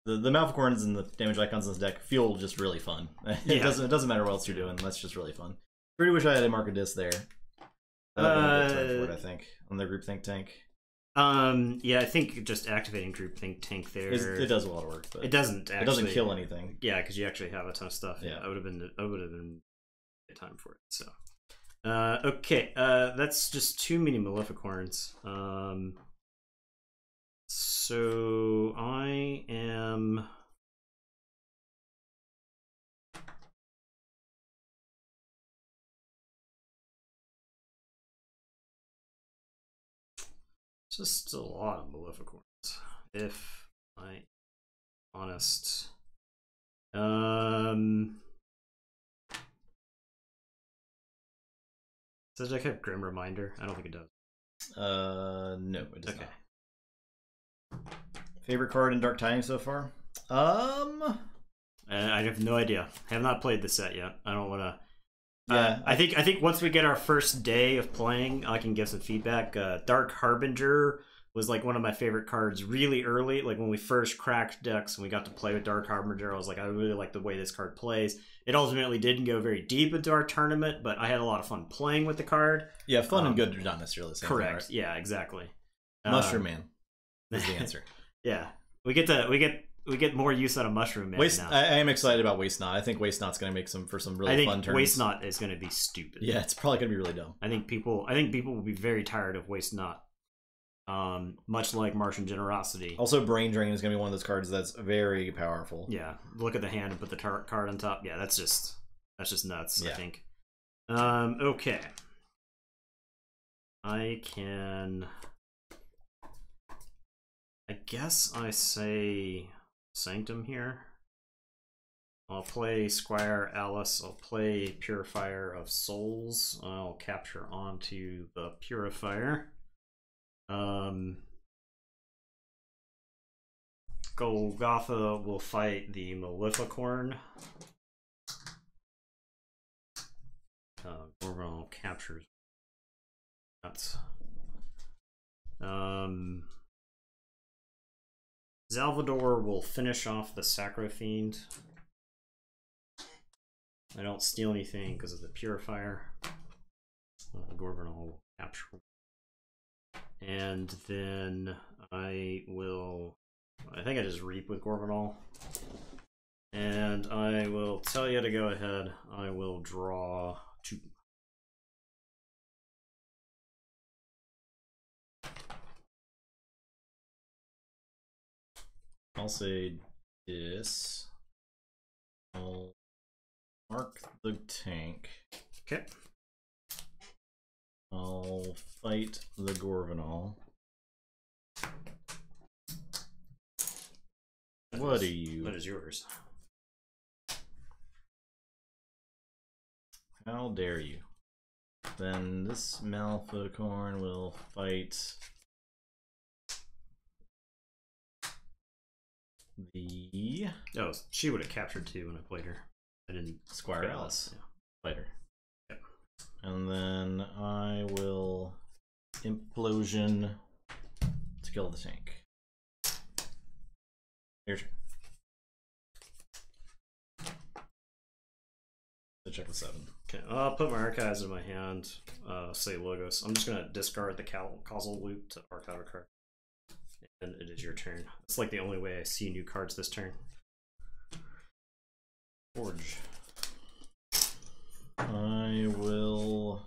The Malficorns and the damage icons in this deck feel just really fun. It doesn't matter what else you're doing. That's just really fun. Really wish I had a Mark of Dis there. That would have been a good turn for it, I think, on the Group Think Tank. Yeah, I think just activating Group Think Tank there. It does a lot of work, but it doesn't actually. It doesn't kill anything. Yeah, because you actually have a ton of stuff. Yeah, I would have been a time for it. So, okay, that's just too many Maleficorns. So I am. Just a lot of Maleficorns, if I'm honest. Does the deck have Grim Reminder? I don't think it does. No, it does okay. not. Favorite card in Dark Tidings so far? I have no idea. I have not played the set yet. I don't want to. Yeah, I think once we get our first day of playing, I can give some feedback. Dark Harbinger was like one of my favorite cards really early. Like when we first cracked decks and we got to play with Dark Harbinger, I was like, I really like the way this card plays. It ultimately didn't go very deep into our tournament, but I had a lot of fun playing with the card. Yeah, fun and good are not necessarily the same. Correct. Thing, right? Yeah, exactly. Mushroom Man is the answer. Yeah, we get more use out of Mushroom Man now. I am excited about Waste Not. I think Waste Not's going to make some really fun turns. Waste Not is going to be stupid. Yeah, it's probably going to be really dumb. I think people will be very tired of Waste Not. Much like Martian Generosity. Also, Brain Drain is going to be one of those cards that's very powerful. Yeah, look at the hand and put the card on top. Yeah, that's just nuts. Yeah. I think. Okay. I guess I say Sanctum here. I'll play Squire Alice. I'll play Purifier of Souls. I'll capture onto the Purifier. Golgotha will fight the Maleficorn. Gorgon captures. That's. Salvador will finish off the Sacrofiend. I don't steal anything because of the Purifier. Gorgon will capture. And then I think I just reap with Gorgonol. And I will tell you to go ahead. I will draw 2. I'll say this. I'll mark the tank. Okay. I'll fight the Gorvanal. What are you? What is yours? How dare you? Then this Malficorn will fight the... Oh, she would have captured 2 when I played her. I didn't. Squire Alice. Yeah. Fighter. Yep. And then I will Implosion to kill the tank. Your turn. So check the 7. Okay, I'll put my archives in my hand. Say Logos. I'm just gonna discard the causal loop to archive a card. And it is your turn. It's like the only way I see new cards this turn. Forge. I will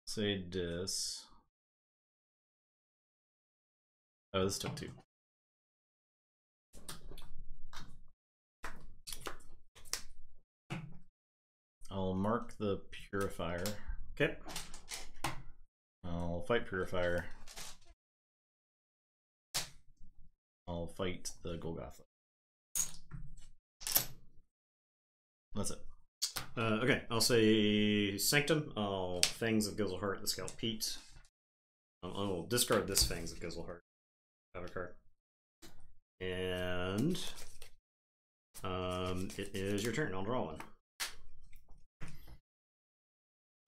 say this. Oh, this took 2. I'll mark the Purifier. Okay. I'll fight Purifier. I'll fight the Golgotha. That's it. Okay, I'll say Sanctum. I'll Fangs of Gizzleheart, the Scout Pete. I will discard this Fangs of Gizzleheart. Have a card. And it is your turn. I'll draw one.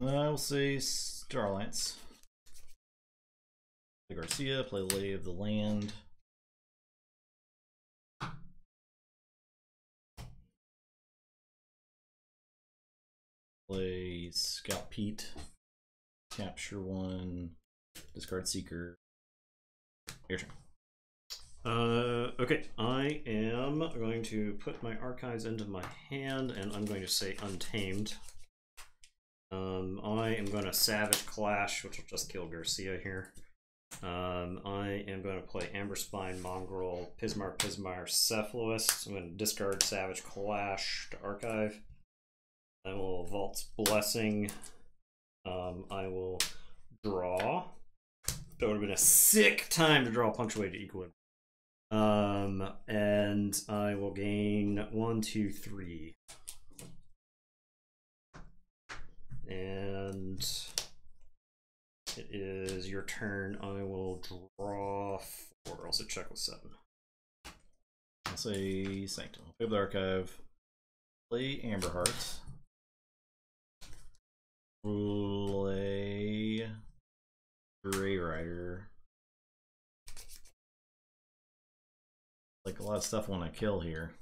I will say Star Alliance. Play Garcia, play Lay of the Land. Play Scout Pete. Capture 1. Discard Seeker. Your turn. Okay, I am going to put my archives into my hand, and I'm going to say Untamed. I am going to Savage Clash, which will just kill Garcia here. I am going to play Amber Spine, Mongrel, Pismar, Cephalist. I'm going to discard Savage Clash to archive. I will Vault's Blessing. I will draw. That would have been a sick time to draw Punctuated Equilibrium. And I will gain 1, 2, 3. And it is your turn. I will draw 4. Also check with 7. I'll say Sanctum. Play the Archive. Play Amberheart. Play Grey Rider. Like a lot of stuff I want to kill here.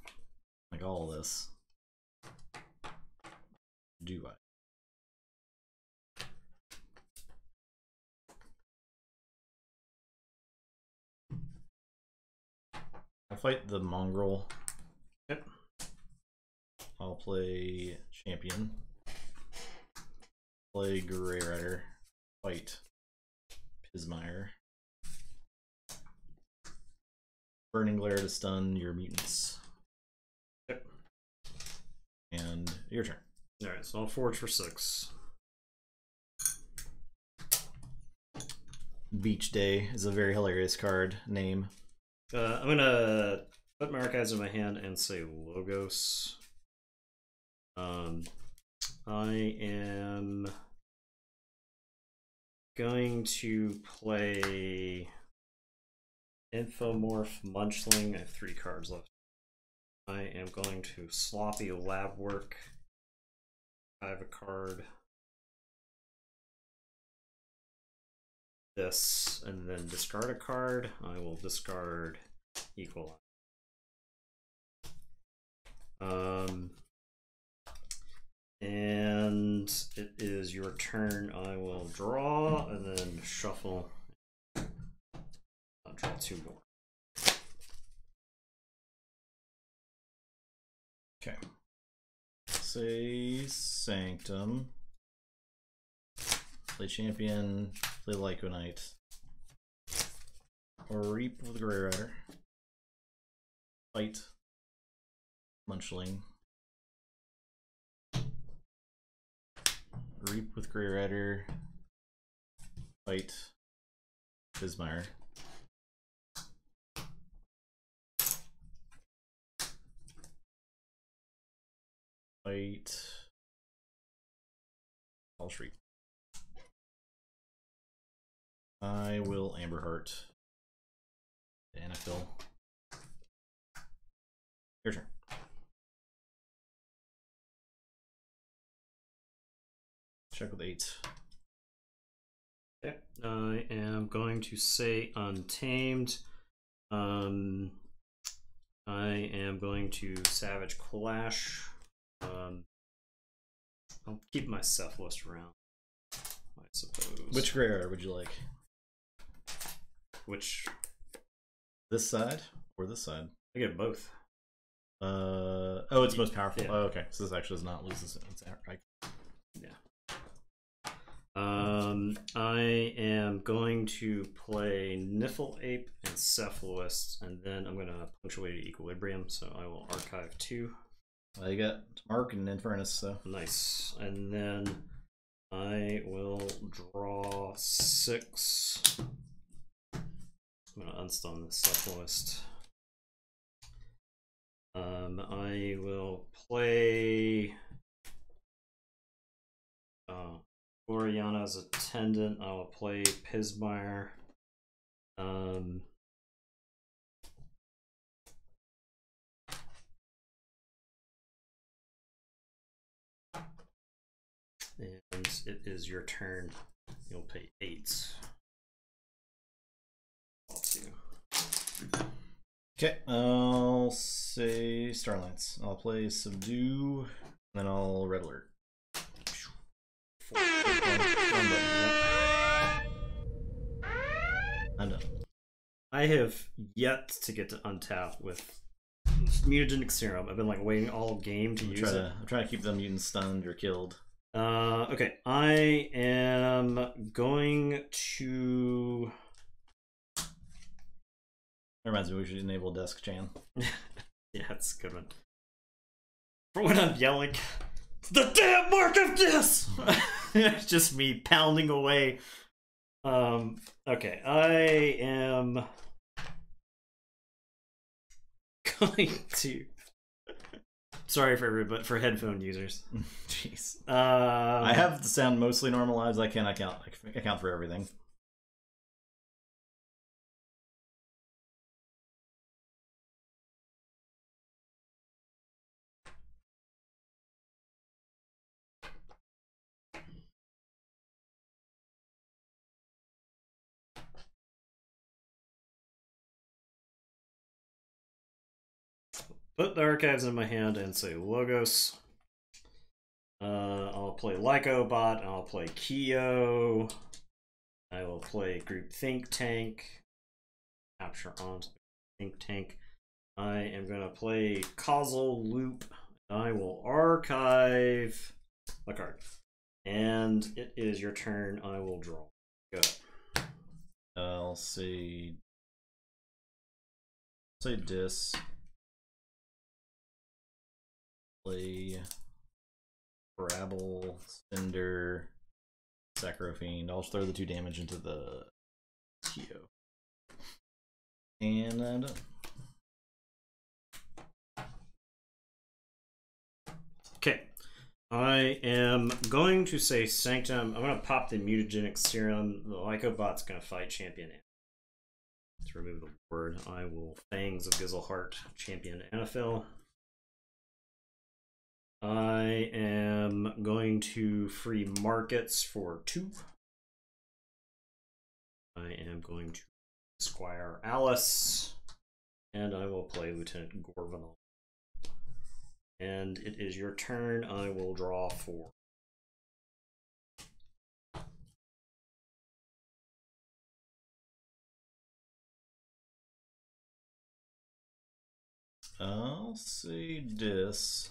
Like all of this. Do I? I'll fight the Mongrel. Yep. I'll play Champion. Play Grey Rider. Fight Pismire. Burning Glare to stun your mutants. Yep. And your turn. Alright, so I'll Forge for 6. Beach Day is a very hilarious card name. I'm gonna put my archives in my hand and say Logos. I am going to play Infomorph Munchling. I have 3 cards left. I am going to Sloppy Lab Work. I have a card. This, and then discard a card. I will discard Equalize. And it is your turn. I will draw and then shuffle. I'll draw 2 more. Okay. Say Sanctum. Play Champion. Play Lyconite. Or Reap with Grey Rider. Fight Munchling. Reap with Grey Rider. Fight Bismire. Fight I'll Shriek. I will Amberheart. Anafil. Your turn. Check with 8. Okay. I am going to say Untamed. I am going to Savage Clash. I'll keep my Cephalus around, I suppose. Which Grey Rider would you like? Which? This side or this side? I get both. Oh, it's most powerful. Yeah. Oh, okay. So this actually does not lose this. Yeah. I am going to play Niffle Ape and Cephalus, and then I'm going to punctuate Equilibrium, so I will archive 2. You got Mark and Infernus, so. Nice. And then I will draw 6. I'm going to unstun the Cephalus. I will play Oriana as Attendant. I will play Pismire. And it is your turn. You'll pay 8. I'll 2. Okay, I'll say Starlines. I'll play Subdue, then I'll Red Alert. I'm done. I have yet to get to untap with Mutagenic Serum. I've been like waiting all game to use it. I'm trying to keep them mutants stunned or killed. Okay, I am going to. That reminds me, we should enable Desk Chan. Yeah, that's a good one. For when I'm yelling, the damn mark of this! It's just me pounding away. Okay, I am going to. Sorry for everybody, for headphone users. Jeez. I have the sound mostly normalized. I can't account for everything. Put the archives in my hand and say Logos. I'll play Lycobot, and I'll play Keo. I will play Group Think Tank. Capture onto Think Tank. I am going to play Causal Loop. I will archive a card. And it is your turn. I will draw. Go. I'll say Dis. Play Rabble, Cinder, Sacrofiend. I'll just throw the 2 damage into the Keo. And I'm done. Okay. I am going to say Sanctum. I'm going to pop the Mutagenic Serum. The Lycobot's going to fight Champion. To remove the word, I will Fangs of Gizzleheart Champion Anafil. I am going to free Markets for 2. I am going to Squire Alice. And I will play Lieutenant Gorvanal. And it is your turn. I will draw 4. I'll say Dis.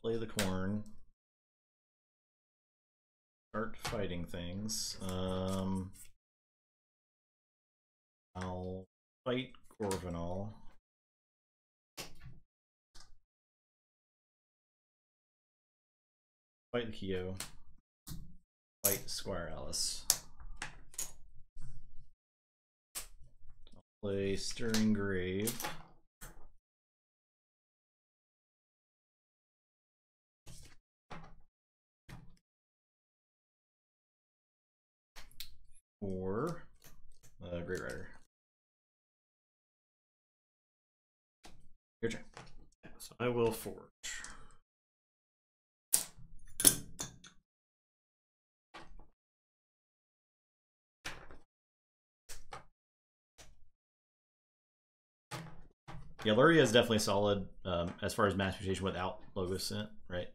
Play the corn. Start fighting things. I'll fight Gorvanal. Fight the Kyo. Fight Squire Alice. I'll play Stirring Grave. For Great Rider. Your turn. So I will forge. Yeah, Luria is definitely solid as far as mass mutation without logo scent, right?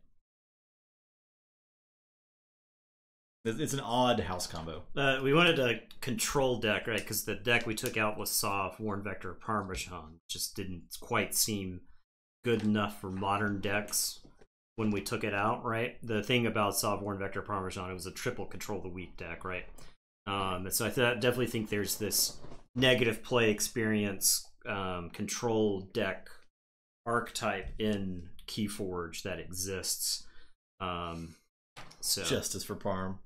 It's an odd house combo. We wanted a control deck, right? Because the deck we took out was Sov, Warren Vector, Parmesan. Just didn't quite seem good enough for modern decks when we took it out, right? The thing about Sov, Warren Vector, Parmesan, it was a triple control the weak deck, right? And so I definitely think there's this negative play experience control deck archetype in Keyforge that exists. So Justice for Parm.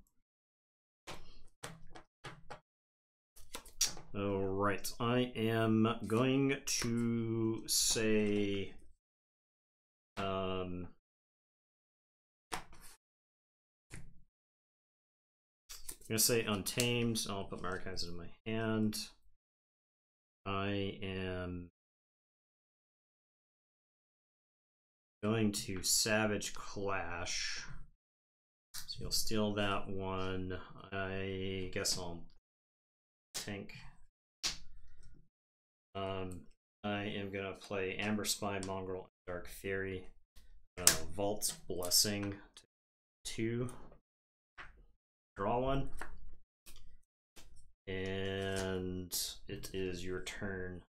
All right, I am going to say, I'm going to say Untamed. I'll put my archives in my hand. I am going to Savage Clash. So you'll steal that one. I guess I'll tank. I am gonna play Amber Spy, Mongrel, and Dark Fury. Vault's Blessing to 2. Draw 1. And it is your turn.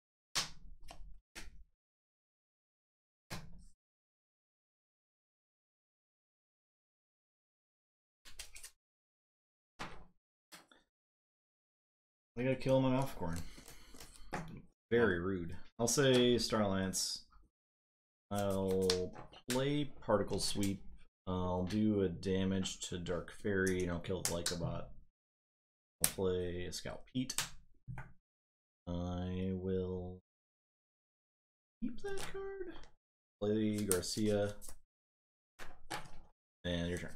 I gotta kill my Malficorn. Very rude. I'll say Star Alliance. I'll play Particle Sweep. I'll do a damage to Dark Fairy and I'll kill Lycobot. I'll play a Scout Pete. I will keep that card. Play Garcia. And your turn.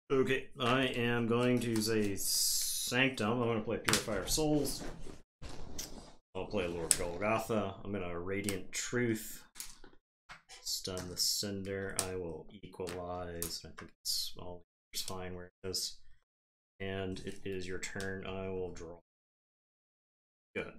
Okay, I am going to say Sanctum. I'm going to play Purifier of Souls. I'll play Lord Golgotha. I'm going to Radiant Truth. Stun the Cinder. I will equalize. I think it's all fine where it is. And it is your turn. I will draw. Good.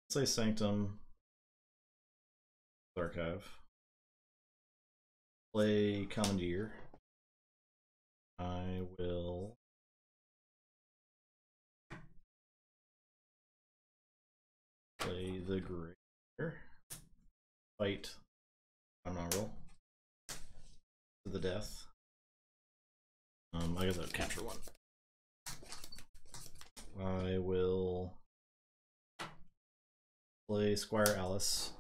Say Sanctum. Archive. Play Commandeer. I will play the Greater. Fight Mongrel to the death. I guess I'll capture one. I will play Squire Alice.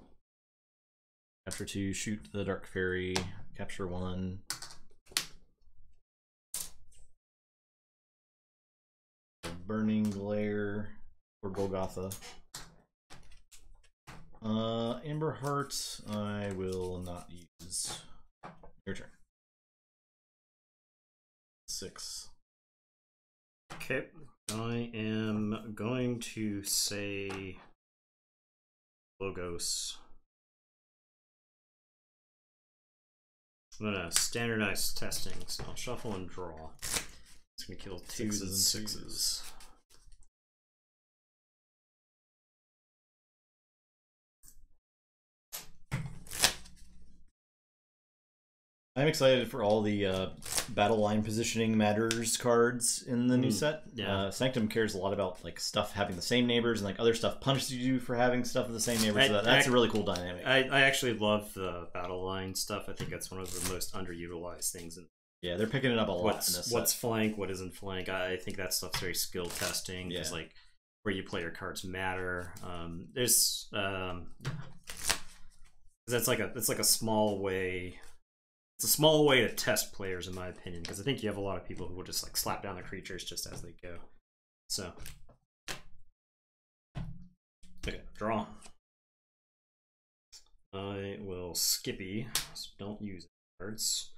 Capture 2, shoot the Dark Fairy, capture 1. Burning Glare for Golgotha. Amber Heart, I will not use. Your turn. 6. Okay, I am going to say Logos. I'm gonna standardize testing, so I'll shuffle and draw. It's gonna kill 2s and 6s. I'm excited for all the battle line positioning matters cards in the new set. Yeah. Sanctum cares a lot about like stuff having the same neighbors, and like other stuff punishes you for having stuff with the same neighbors. So that's a really cool dynamic. I actually love the battle line stuff. I think that's one of the most underutilized things. Yeah, they're picking it up a lot in this set. What's flank, what isn't flank. I think that stuff's very skill testing. Because like where you play your cards matter. There's it's like a small way. It's a small way to test players, in my opinion, because I think you have a lot of people who will just like slap down the creatures just as they go. So, okay, draw. I will Skippy, so don't use cards.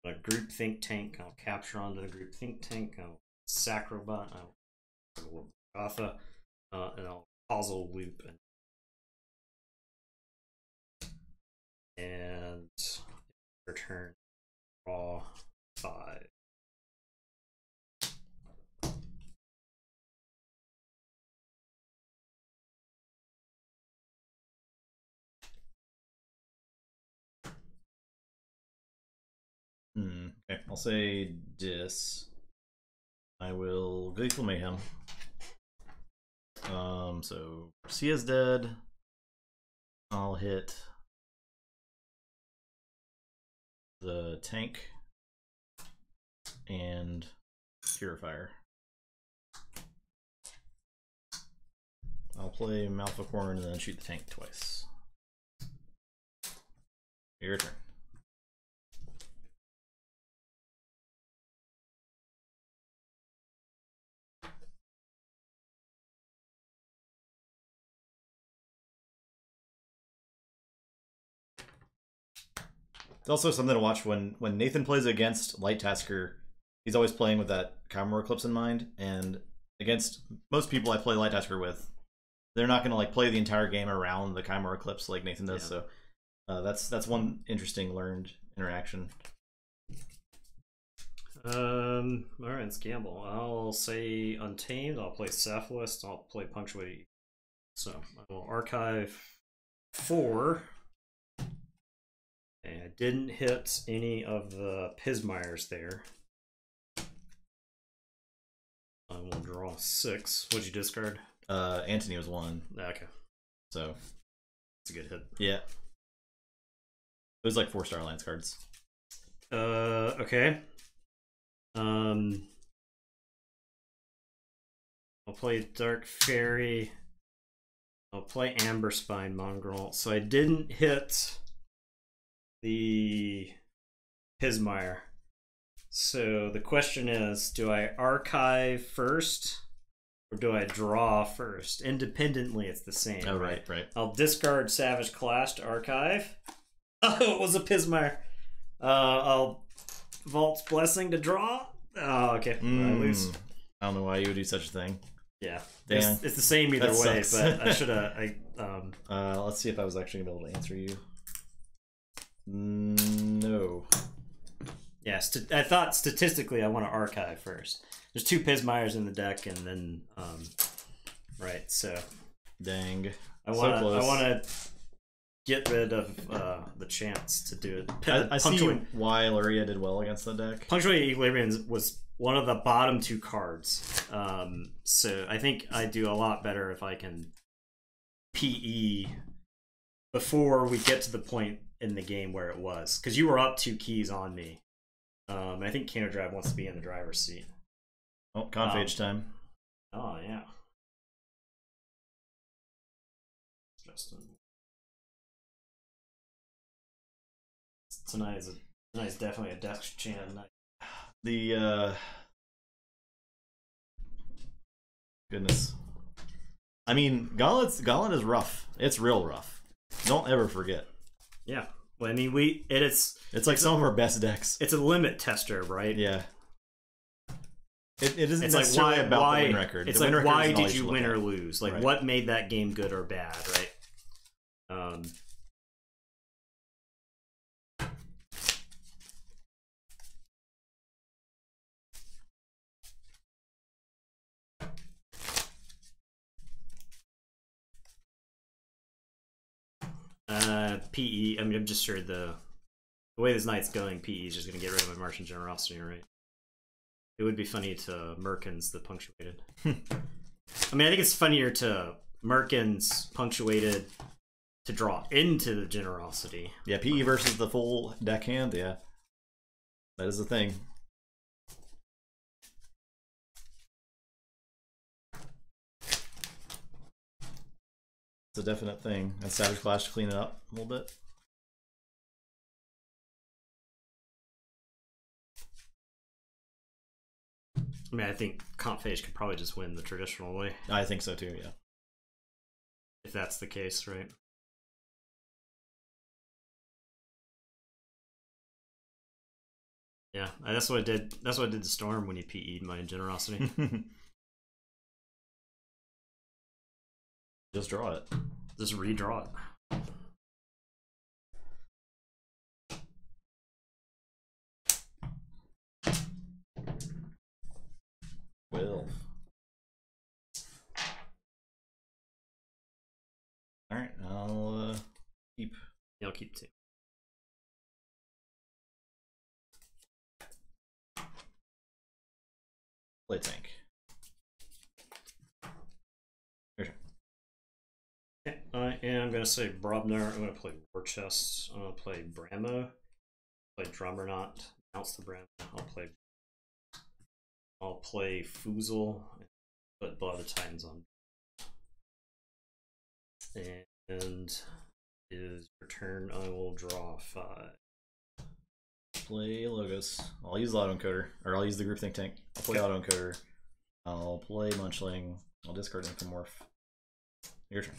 A group think tank, I'll capture onto the group think tank. I'll Sacrobot, I'll Gotha, and I'll causal loop and return draw 5. Okay, I'll say dis. I will Gleeful Mayhem. So Sia's dead. I'll hit the tank and Purifier. I'll play Malficorn and then shoot the tank twice. Your turn. It's also something to watch when Nathan plays against Light Tasker. He's always playing with that Chimera Eclipse in mind, and against most people I play Light Tasker with, they're not going to like play the entire game around the Chimera Eclipse like Nathan does. Yeah. So that's one interesting learned interaction. All right, let's gamble. I'll say Untamed. I'll play Cephalus. I'll play Punctuate. So I will archive 4. And I didn't hit any of the Pismires there. I will draw 6. What'd you discard? Antony was 1. Okay. So it's a good hit. Yeah. It was like 4 Star Alliance cards. Okay. I'll play Dark Fairy. I'll play Amber Spine Mongrel. So I didn't hit the Pismire. So the question is, do I archive first or do I draw first? Independently, it's the same. Oh, right. I'll discard Savage Clash to archive. Oh, it was a Pismire. I'll Vault's Blessing to draw. Oh, okay. I lose. I don't know why you would do such a thing. Yeah. Dang. It's the same either way, but I should have. Let's see if I was actually going to be able to answer you. No. Yeah, I thought statistically I want to archive first. There's 2 Pismires in the deck, and then right. So dang, I want to get rid of the chance to do it. I see why Luria did well against the deck. Punctuated Equilibrium was one of the bottom 2 cards. So I think I do a lot better if I can PE before we get to the point in the game where it was, because you were up 2 keys on me. I think Canodrab wants to be in the driver's seat. Oh, Confage time. Oh yeah. Justin. Tonight's definitely a desk chan night. The goodness. I mean, Gauntlet is rough. It's real rough. Don't ever forget. Yeah. Well, I mean, it's like some of our best decks. It's a limit tester, right? Yeah. It isn't necessarily like about the win record. It's the like, why did you win or lose? Like, right. What made that game good or bad, right? PE. I mean, I'm just sure the The way this night's going, PE is just going to get rid of my Martian Generosity, right? It would be funny to Merkins the punctuated. I mean, I think it's funnier to Merkins punctuated to draw into the Generosity. Yeah, PE versus the full deckhand, yeah. That is the thing. It's a definite thing. And Savage Clash to clean it up a little bit. I mean, I think Comp Phage could probably just win the traditional way. I think so too, yeah. If that's the case, right? Yeah, that's what I did. That's what I did to Storm when he PE'd my Generosity. Just draw it. Just redraw it. 12. Alright, I'll keep. Yeah, I'll keep 2. Play tank. Your turn. Okay, I am going to say Brobnar. I'm going to play War Chest. I'm going to play Bramo. Play Drummerknot. Bounce the Bramo. I'll play Foozle. Put Blood of the Titans on. And is your turn. I will draw 5. Play Logos. I'll use the autoencoder, or I'll use the groupthink tank. I'll play autoencoder. I'll play Munchling. I'll discard Infomorph. Your turn.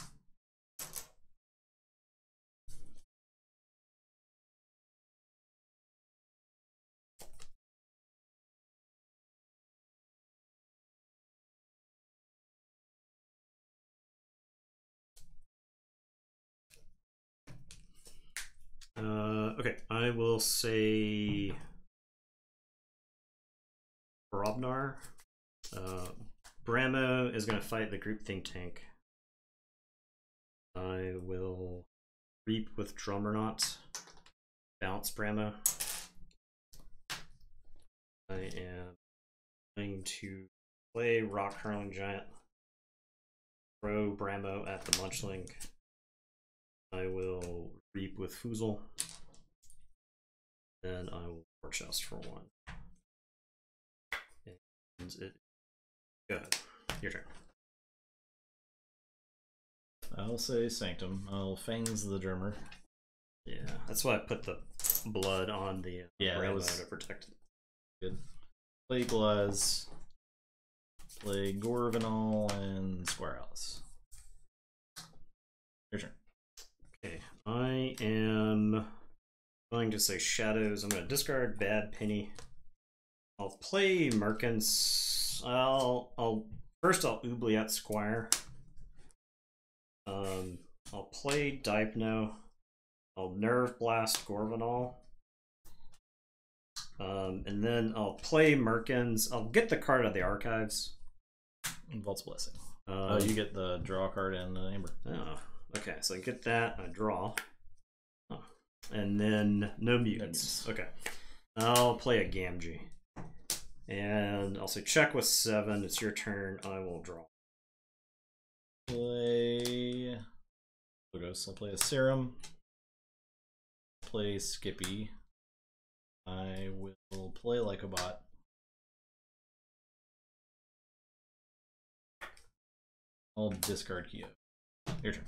Okay, I will say Brobnar. Bramo is going to fight the group think tank. I will Reap with Drummerknot. Bounce Bramo. I am going to play Rock Hurling Giant. Throw Bramo at the Munchling. I will Reap with Foozle. Then I will War Chest for 1. And it. Go ahead. Your turn. I'll say Sanctum. I'll Fangs the Drummer. Yeah, that's why I put the blood on the Bramo to protect it. Good. Play Glaz. Play Gorvanal and Squire Alice. Your turn. Okay, I am going to say Shadows. I'm going to discard Bad Penny. I'll play Merkins. First I'll Oubliette Squire. I'll play Dipno. I'll Nerve Blast Gorvanal. And then I'll play Merkins. I'll get the card out of the archives. Vault's Blessing. You get the draw card and Amber. Oh, okay, so I get that. I draw. Oh. And then no mutants. Okay. I'll play a Gamgee. And I'll say check with 7. It's your turn. I will draw. Play Logos. I'll play a Serum. Play Skippy. I will play Lycobot. I'll discard Kyo. Your turn.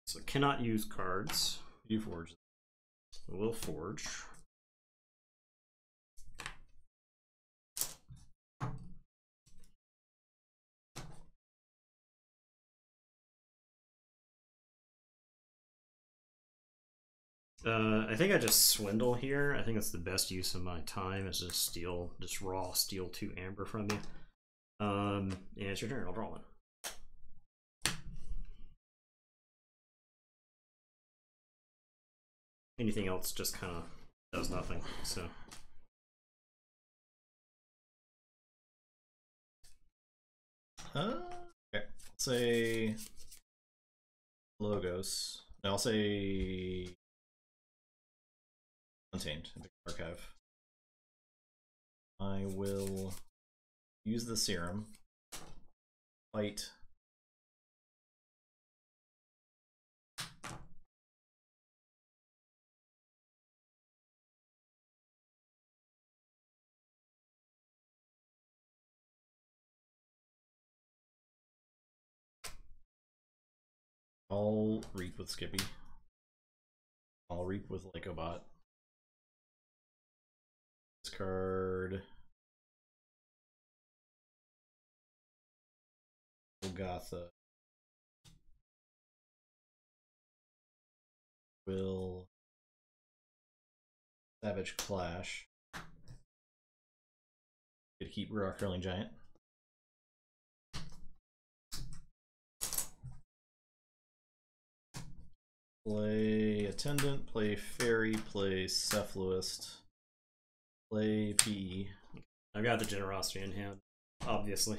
So cannot use cards. You forge. We'll forge. I think I just swindle here. I think that's the best use of my time is just steal, just raw steal 2 amber from you. And it's your turn. I'll draw 1. Anything else just kind of does nothing. So. Okay. I'll say Logos. I'll say Untamed. Archive. I will use the serum. Fight. I'll reap with Skippy. I'll reap with Lycobot. Discard. Golgotha. Will Savage Clash. Could keep Rock Hurling Giant. Play Attendant, play Fairy, play Cephaloist, play PE. I've got the Generosity in hand, obviously.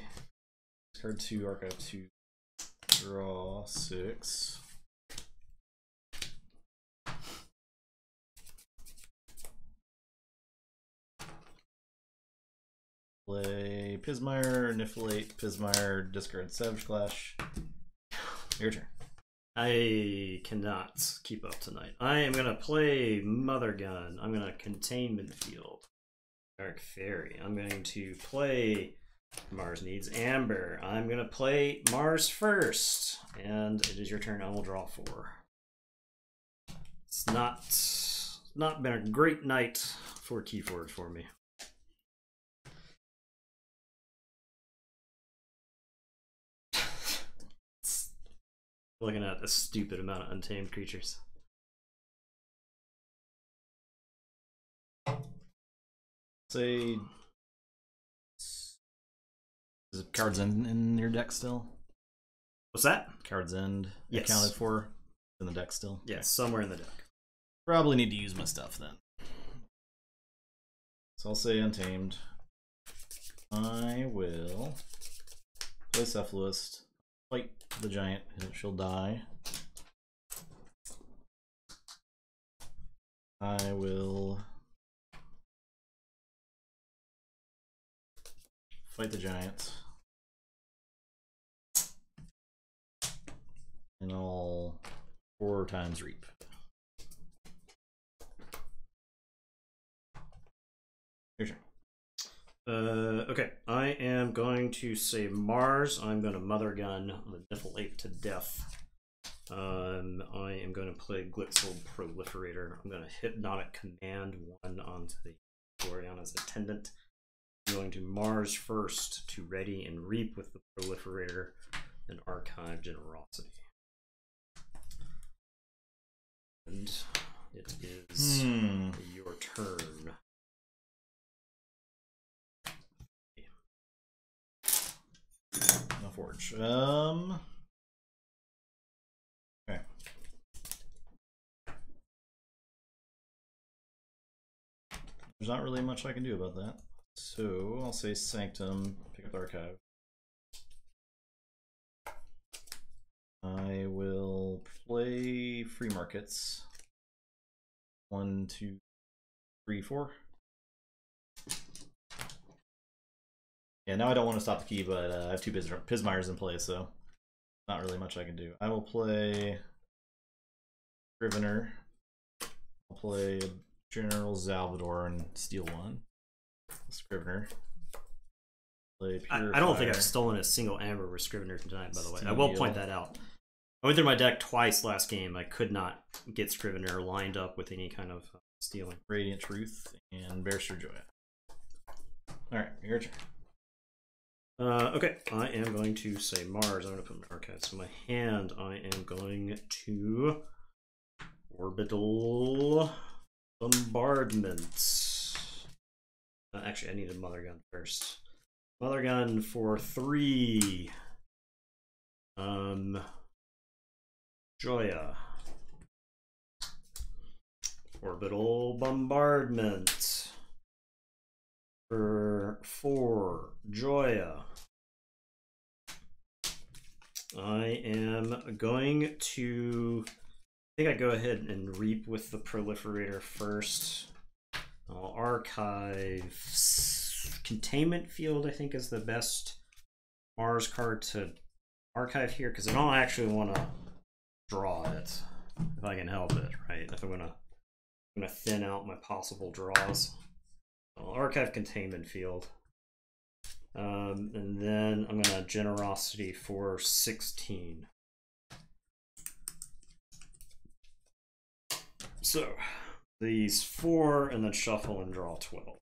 Discard 2, archive 2, draw 6. Play Pismire, Niflate, Pismire, discard Savage Clash. Your turn. I cannot keep up tonight. I am going to play Mother Gun. I'm going to Containment Field. Dark Fairy. I'm going to play Mars Needs Amber. I'm going to play Mars first. And it is your turn. I will draw 4. It's not been a great night for Keyforge for me. Looking at a stupid amount of untamed creatures. Say, is it Card's End in your deck still? What's that? Card's End Yes. accounted for in the deck still? Yes, somewhere in the deck. Probably need to use my stuff then. So I'll say Untamed. I will play Cephaloist. Fight the giant. She'll die. I will fight the giant. And I'll 4 times reap. Your turn. Okay, I am going to say Mars. I'm going to Mother Gun the Niflate to death. I am going to play Glitzel Proliferator. I'm going to Hypnotic Command 1 onto the Gloriana's Attendant. I'm going to Mars first to ready and reap with the Proliferator and Archive Generosity. And it is your turn. No Forge. Okay. There's not really much I can do about that. So I'll say Sanctum, pick up the Archive. I will play Free Markets. 1, 2, 3, 4. Yeah, now I don't want to stop the key, but I have 2 Pismires in play, so not really much I can do. I will play Scrivener. I'll play General Salvador and steal 1. Scrivener. Play I don't think I've stolen a single Amber with Scrivener tonight, by the way. I will point that out. I went through my deck twice last game. I could not get Scrivener lined up with any kind of stealing. Radiant Truth and Barrister Joya. Alright, your turn. Okay, I am going to say Mars. I'm going to put my archives in my hand. I am going to Orbital Bombardment. Actually, I need a Mother Gun first. Mother Gun for 3. Joya. Orbital Bombardment for 4. Joya. I am going to... I think I go ahead and reap with the Proliferator first. I'll archive Containment Field, I think is the best Mars card to archive here, because I don't actually want to draw it if I can help it, right? If I'm gonna thin out my possible draws. I'll archive Containment Field. And then I'm gonna Generosity for 16. So these 4 and then shuffle and draw 12.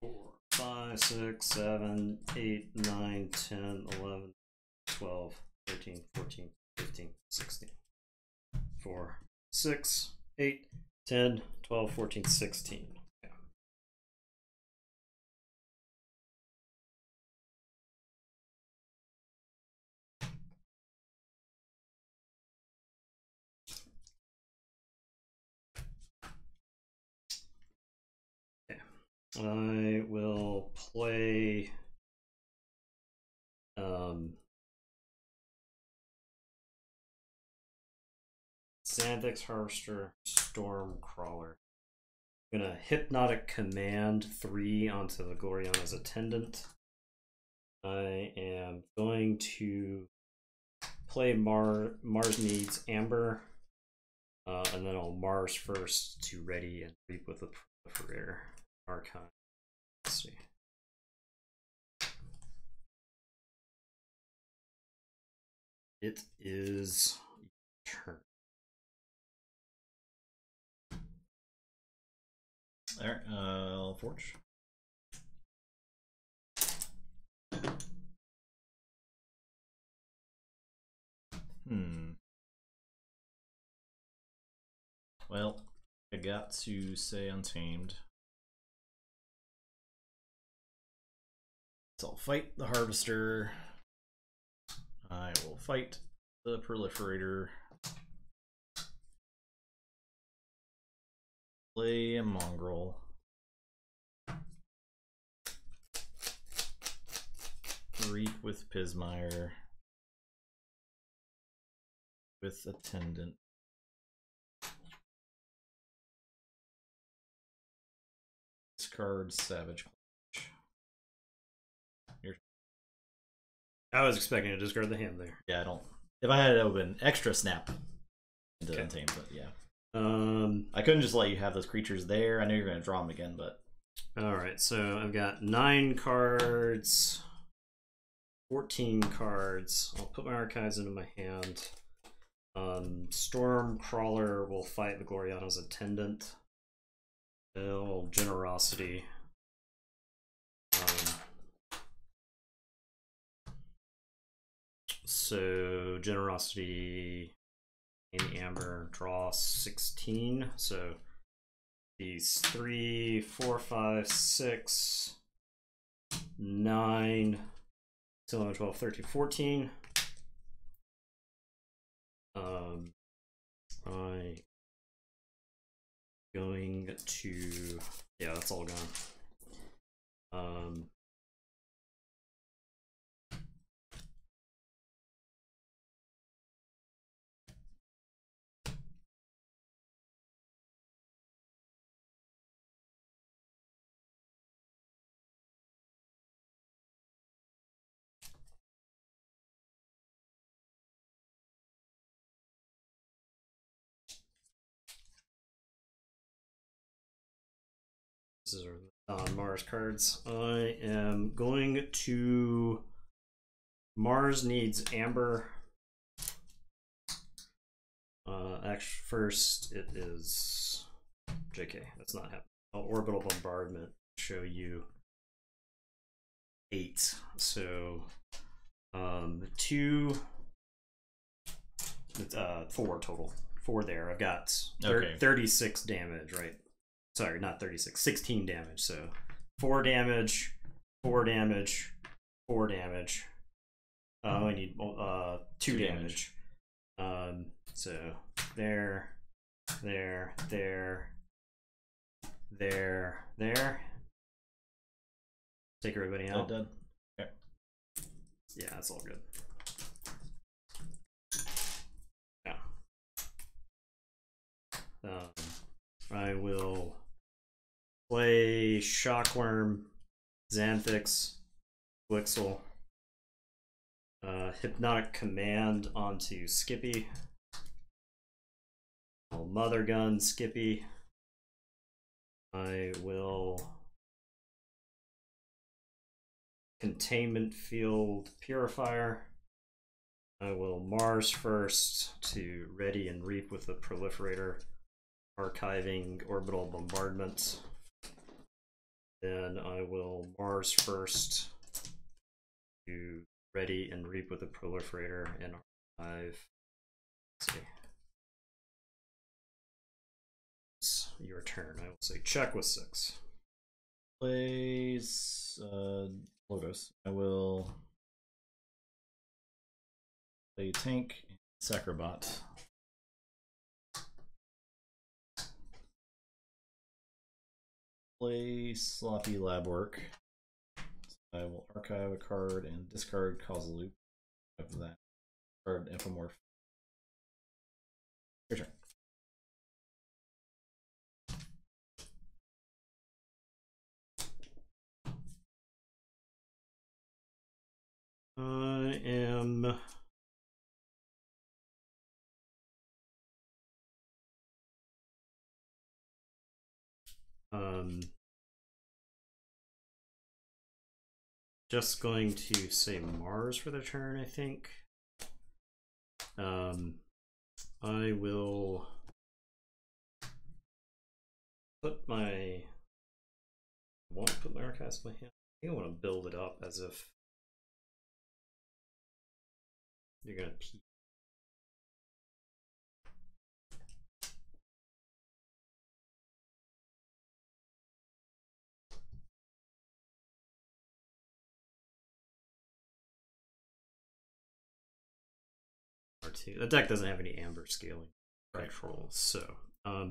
Four, 5, 6, 7, 8, 9, 10, 11, 12, 13, 14, 15, 16. 4, 6, 8, 10, 12, 14, 16. Okay. I will play Xanthix Harvester, Stormcrawler. I'm gonna Hypnotic Command 3 onto the Gloriana's Attendant. I am going to play Mars Needs Amber, and then I'll Mars first to ready and reap with the Proliferator Archive. Let's see. It is turn. Alright, I'll forge. Well, I got to say Untamed. So I'll fight the Harvester. I will fight the Proliferator. Play a Mongrel. Reap with Pismire. With Attendant. Discard Savage Clutch. I was expecting to discard the hand there. Yeah, I don't. If I had it open, extra snap into Okay. Untamed, but yeah. I couldn't just let you have those creatures there. I know you're going to draw them again, but. Alright, so I've got 9 cards, 14 cards. I'll put my archives into my hand. Stormcrawler will fight the Gloriana's Attendant. Generosity. So Generosity in Amber, draw 16. So these 3, 4, 5, 6, 9, 10, 11, 12, 13, 14. I going to, yeah, that's all gone. This is our Mars cards. I am going to Mars Needs Amber. Actually, first it is JK. That's not happening. Orbital Bombardment. Show you 8. So 2. 4 total. 4 there. I've got Okay. 36 damage, right? Sorry, not 36, 16 damage. So 4 damage, 4 damage, 4 damage. I need 2 damage. So there, there, there, there. Take everybody out. Dead. Okay. Yeah, that's all good. Yeah. I will play Shockworm, Xanthix, Blixel, Hypnotic Command onto Skippy. I'll Mother Gun Skippy. I will Containment Field Purifier. I will Mars first to ready and reap with the Proliferator, archiving Orbital Bombardment. Then I will Mars first to ready and reap with the Proliferator and archive. Let's see. It's your turn. I will say check with 6. Plays Logos. I will play Tank and Sacrobot. Play Sloppy Lab Work. I will archive a card and discard Causal Loop of that card Infomorph. Your turn. I am just going to say Mars for the turn, I think. I will put my I want to put my Archives in my hand. I think I want to build it up as if you're gonna peek. The deck doesn't have any amber scaling controls, so I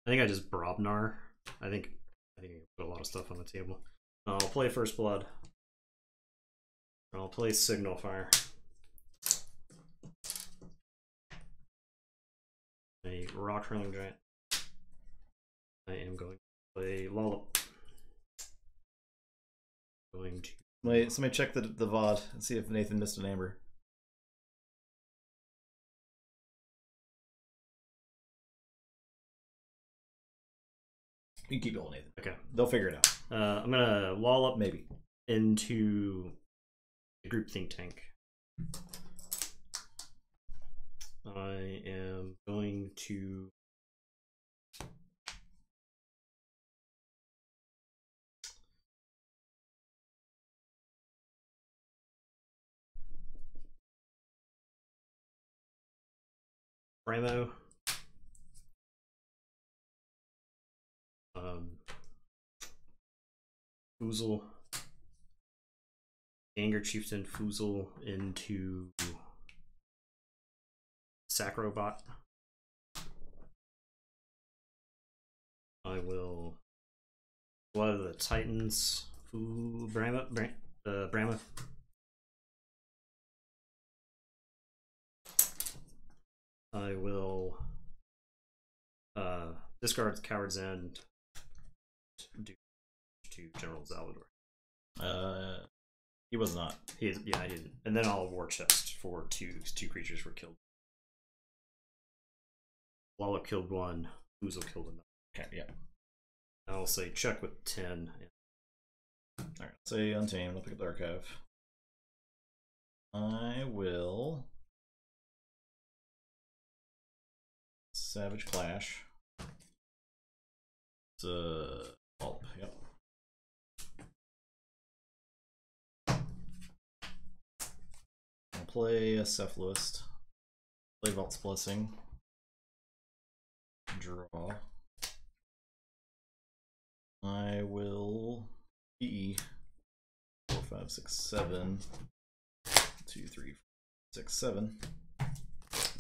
think I just Brobnar. I think I can put a lot of stuff on the table. I'll play First Blood. I'll play Signal Fire. A Rock Hurling Giant. I am going to play Lollop. Going to Wait, somebody check the VOD and see if Nathan missed an amber. You keep going, Nathan. Okay. They'll figure it out. I'm gonna Lollop Maybe into the group think tank. I am going to Bramo. Foozle. Anger Chieftain Foozle into Sacrobot. I will Blood of the Titans. Bramo. I will discard Coward's End to General Zalador. He was not. He is, yeah, I didn't. And then I'll War Chest for two creatures were killed. Lollop killed one. Foozle killed another. Okay, yeah. I'll say check with 10. Alright, say Untamed. I'll pick up the archive. I will Savage Clash. It's a pulp, yep. I'll play a Cephalist. Play Vault's Blessing. Draw. I will be 4, 5, 6, 7. 2, 3, 4, 6, 7.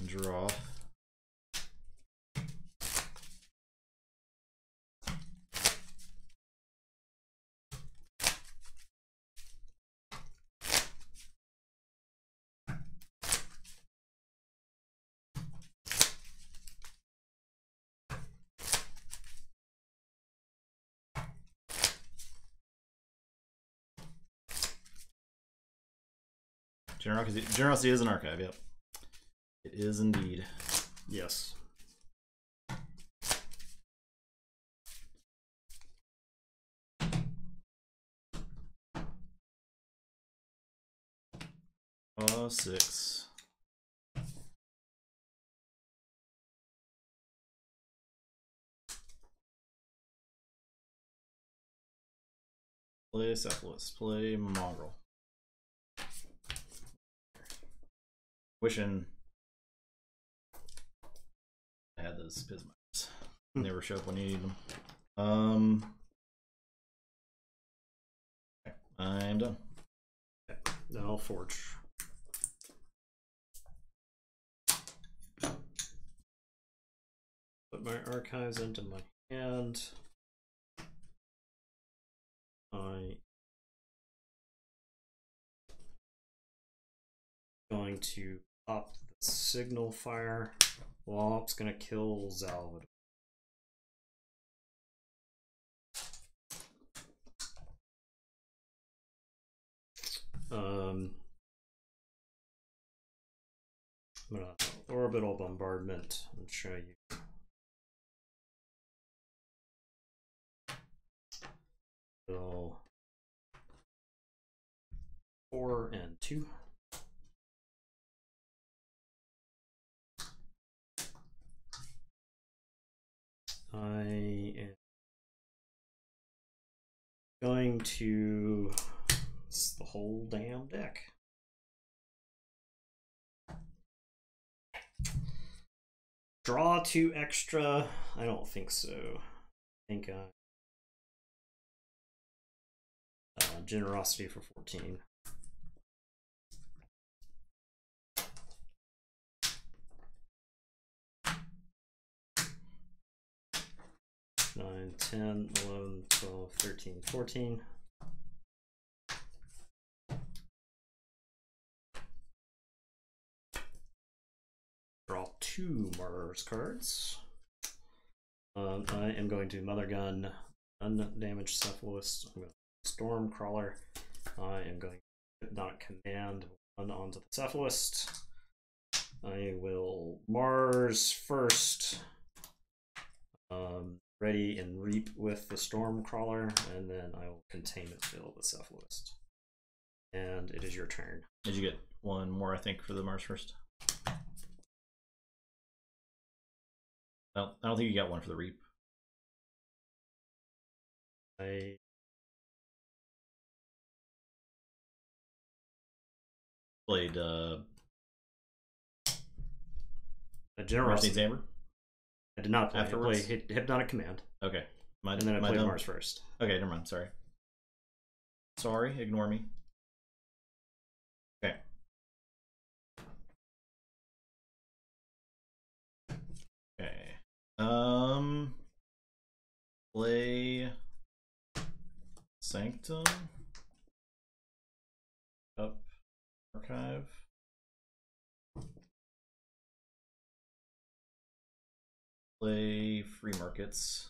Draw. Generosity is an archive, yep. It is indeed. Yes. Six. Play Cephalus. Play Mongrel. Wishing I had those Pismites. Never show up when you need them. Okay, I'm done. Okay. Now I'll forge. Put my archives into my hand. I'm going to pop the signal fire. Lomp's gonna kill Zalvador. I'm gonna orbital bombardment and show you. So 4 and 2. I am going to, it's the whole damn deck. Draw 2 extra. I don't think so. I think generosity for 14. Nine, 10, 11, 12, 13, 14. Draw 2 Mars cards. I am going to Mother Gun, undamaged Cephalus. I'm going to Stormcrawler. I am going to not command 1 onto the Cephalus. I will Mars first. Ready and reap with the Stormcrawler, and then I will containment fill the Cephalus. And it is your turn. Did you get 1 more, I think, for the Mars first? Well, I don't think you got 1 for the reap. I played a Generosity. Amber? I did not play. Afterwards? I played Hypnotic Command. Okay. And then I played Mars first. Okay, never mind. Sorry. Sorry, ignore me. Okay. Okay. Play Sanctum. Up. Archive. Play Free Markets.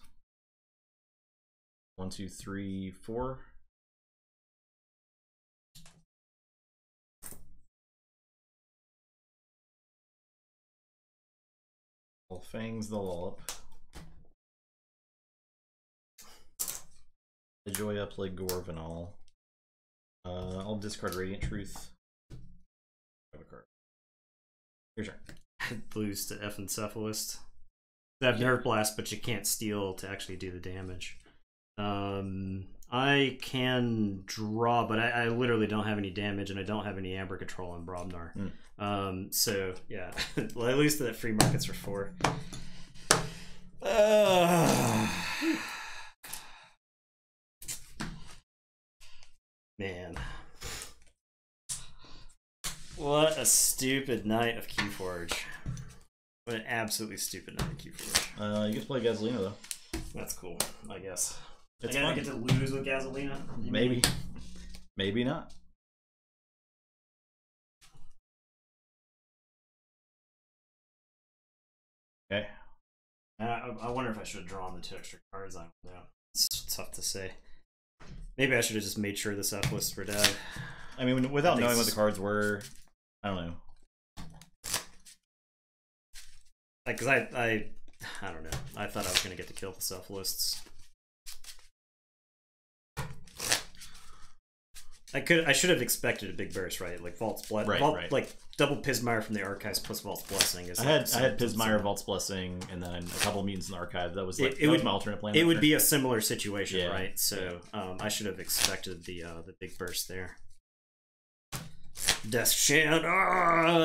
1, 2, 3, 4. All Fangs the Lollop. The Joya, play Gorvanal. I'll discard Radiant Truth. Have a card. Your turn. Lose to Cephalus. I have Nerve Blast, but you can't steal to actually do the damage. I can draw, but I literally don't have any damage, and I don't have any Amber Control on Brobnar. So yeah, well, at least that Free Markets for 4. Man. What a stupid night of Keyforge. What an absolutely stupid night of Keyforge. You get to play Gasolina, though. That's cool, I guess. It's I fun. get to lose with Gasolina? Maybe. Maybe not. Okay. I wonder if I should have drawn the 2 extra cards. I don't know. It's tough to say. Maybe I should have just made sure this up was for dev. I mean, without knowing what the cards were, I don't know. Like, cause I don't know. I thought I was gonna get to kill the self lists. I should have expected a big burst, right? Like Vault's Blessing, right. Like double Pismire from the archives plus Vault's Blessing. Is I had Pismire, Vault's Blessing, and then a couple mutants in the archive. That was like was my alternate plan. It would be a similar situation, right? So I should have expected the big burst there. Desk Chant.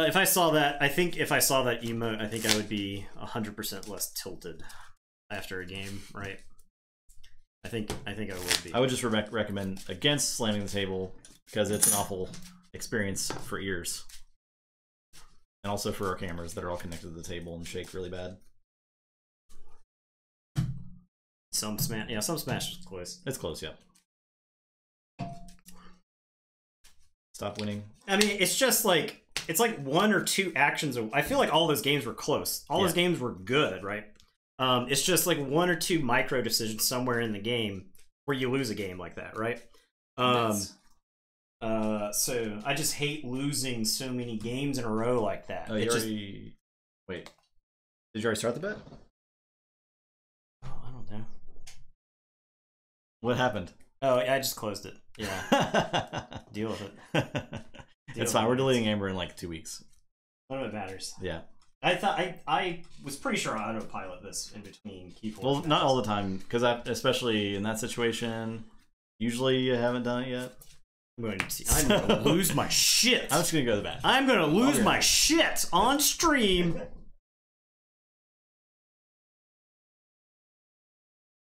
If I saw that, I think if I saw that emote, I think I would be 100% less tilted after a game, right? I think I would be. I would just recommend against slamming the table because it's an awful experience for ears, and also for our cameras that are all connected to the table and shake really bad. Some smash, some smash is close. It's close, yeah. Stop winning. I mean, it's just like it's like 1 or 2 actions. I feel like all those games were close. All those games were good, right? It's just like 1 or 2 micro decisions somewhere in the game where you lose a game like that, right? So I just hate losing so many games in a row like that. Oh, wait. Did you already start the bet? Oh, I don't know. What happened? Oh, I just closed it. Yeah. Deal with it. It's fine. We're deleting Amber in like 2 weeks. None of it matters. Yeah. I thought I was pretty sure I autopilot this in between Keyforge. Well, not all the time, because especially in that situation, usually you haven't done it yet. I'm going to lose my shit. I'm just going to go to the bathroom. I'm going to lose my shit on stream.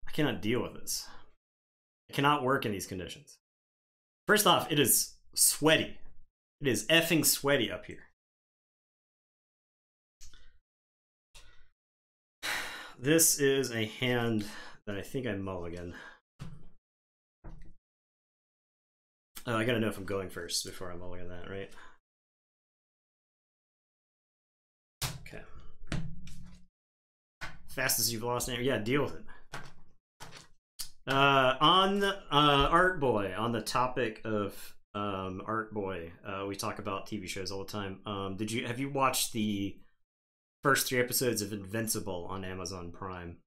I cannot deal with this. I cannot work in these conditions. First off, it is sweaty. It is effing sweaty up here. This is a hand that I think I mulligan. Oh, I gotta know if I'm going first before I mulligan that, right? Okay. Fastest you've lost an. Yeah, deal with it. On Art Boy, on the topic of Art Boy, we talk about TV shows all the time. Have you watched the first 3 episodes of Invincible on Amazon Prime?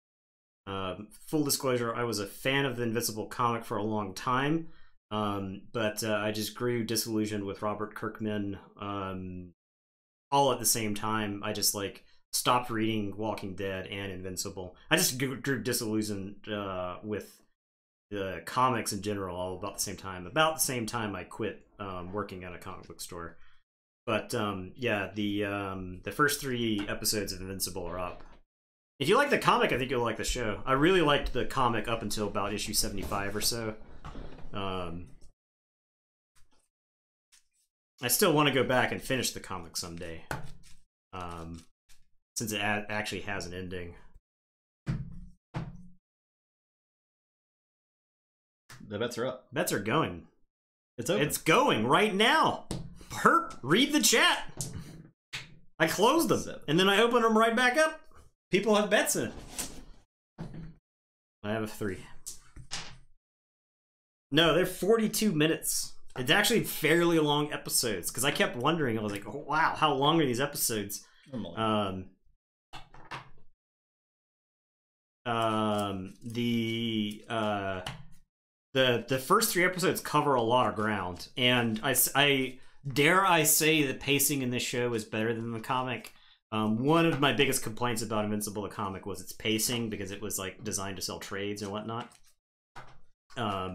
Full disclosure, I was a fan of the Invincible comic for a long time, but I just grew disillusioned with Robert Kirkman all at the same time. I just like stopped reading Walking Dead and Invincible. I just grew disillusioned with the comics in general all about the same time. About the same time I quit working at a comic book store. But yeah, the first 3 episodes of Invincible are up. If you like the comic, I think you'll like the show. I really liked the comic up until about issue 75 or so. I still want to go back and finish the comic someday, since it actually has an ending. The bets are up. Bets are going. It's open. It's going right now. Read the chat. I closed them and then I opened them right back up. People have bets in it. I have a 3. No, they're 42 minutes. It's actually fairly long episodes because I kept wondering. I was like, oh, wow, how long are these episodes? The first 3 episodes cover a lot of ground, and I dare I say the pacing in this show is better than the comic. One of my biggest complaints about Invincible the comic was its pacing because it was like designed to sell trades and whatnot. Yeah,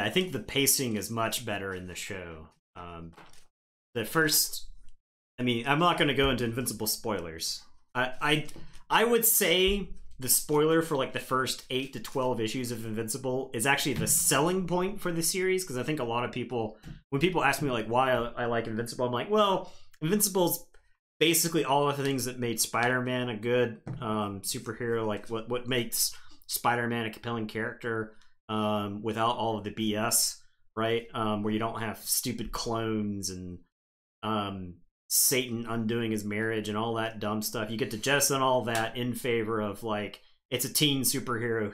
I think the pacing is much better in the show. the first. I mean, I'm not going to go into Invincible spoilers. I would say the spoiler for like the first 8 to 12 issues of Invincible is actually the selling point for the series, because I think a lot of people, when people ask me like why I like Invincible, I'm like, well, Invincible's basically all of the things that made Spider-Man a good superhero, like what makes Spider-Man a compelling character without all of the BS, right? Where you don't have stupid clones and Satan undoing his marriage and all that dumb stuff. You get to jettison all that in favor of like, it's a teen superhero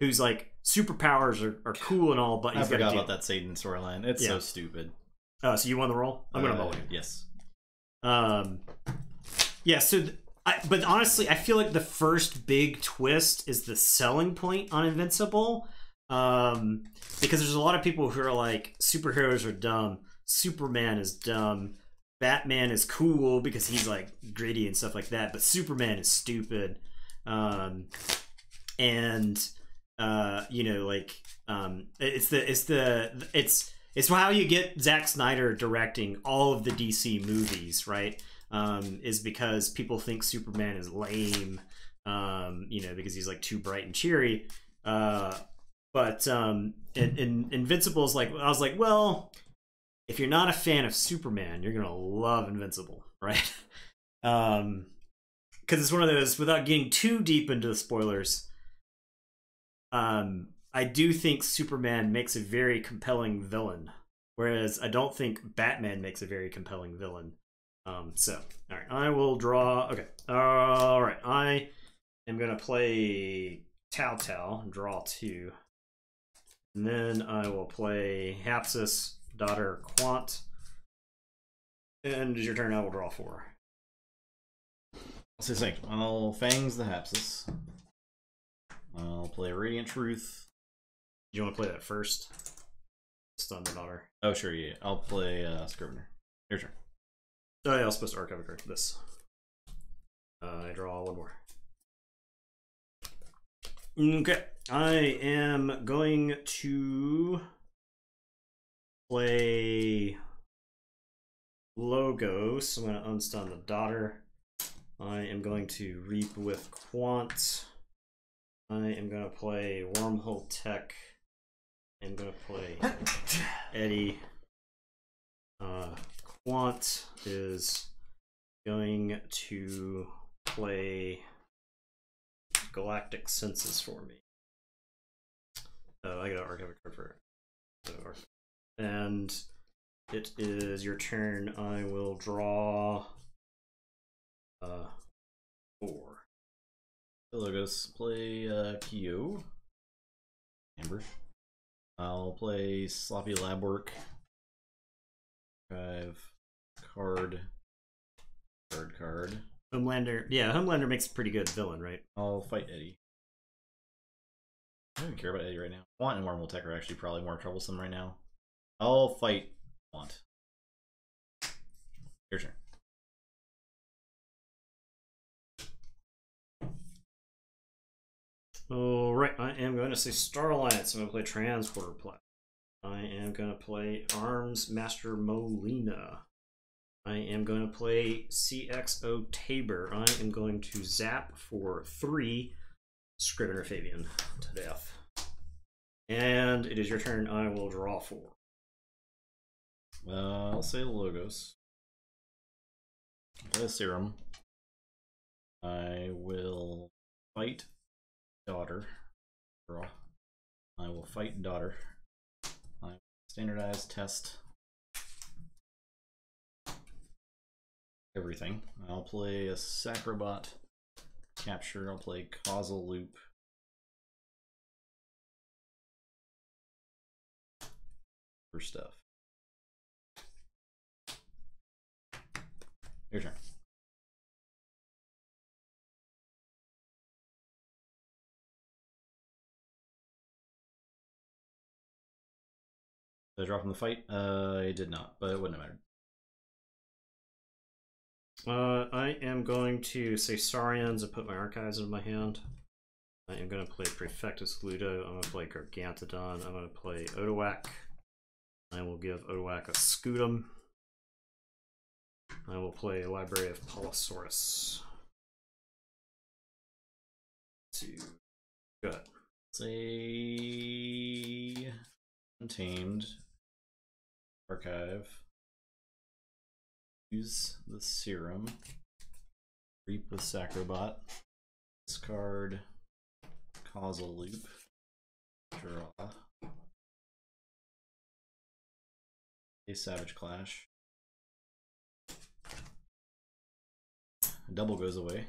who's like superpowers are cool and all, but I he's forgot about that Satan storyline. It's so stupid. Oh, so you won the role? I'm gonna vote. Yes. Yeah. So, but honestly, I feel like the first big twist is the selling point on Invincible, because there's a lot of people who are like, superheroes are dumb, Superman is dumb, Batman is cool because he's like gritty and stuff like that, but Superman is stupid. You know, like it's how you get Zack Snyder directing all of the DC movies, right? Is because people think Superman is lame, you know, because he's like too bright and cheery. But Invincible's like, I was like, well, if you're not a fan of Superman, you're gonna love Invincible, right? Because it's one of those, without getting too deep into the spoilers, I do think Superman makes a very compelling villain, whereas I don't think Batman makes a very compelling villain. So, all right, I will draw. Okay, all right, I am gonna play Tao, draw 2, and then I will play Hapsis, daughter Quant, and it's your turn. I will draw 4. I'll say Sanctum. I'll Fangs the Hapsis. I'll play Radiant Truth. Do you want to play that first? Stun the daughter. Oh, sure, yeah. I'll play Scrivener. Your turn. Oh, yeah, I was supposed to archive a card. This. I draw 1 more. Okay. I am going to play Logos. I'm going to unstun the daughter. I am going to Reap with Quant. I am going to play Wormhole Tech. I'm going to play Eddie. Quant is going to play Galactic Senses for me. Oh, I got to archive a card for it. And it is your turn. I will draw 4. Logos, play Kyo. Amber. I'll play Sloppy Lab Work. Drive card. Homelander. Yeah, Homelander makes a pretty good villain, right? I'll fight Eddie. I don't even care about Eddie right now. Want and Wormhole Tech are actually probably more troublesome right now. I'll fight Want. Your turn. Alright, I am going to say Star Alliance. I'm going to play Transporter Plat. I am going to play Arms Master Molina. I am going to play CXO Tabor. I am going to zap for 3 Scrivener Fabian to death. And it is your turn. I will draw 4. I'll say Logos. Play a Serum. I will fight Daughter. Draw. I will fight Daughter. I will standardize test everything. I'll play a Sacrobot. Capture. I'll play Causal Loop. For stuff. Your turn. Did I drop in the fight? I did not, but it wouldn't have mattered. I am going to say Saurians and put my archives in my hand. I am going to play Prefectus Ludo. I'm going to play Gargantodon. I'm going to play Odawak. I will give Odawak a Scootum. I will play Library of Polosaurus. 2. Good. Say Untamed Archive. Use the Serum. Reap with Sacrobot. Discard Causal Loop. Draw. A Savage Clash. Double goes away.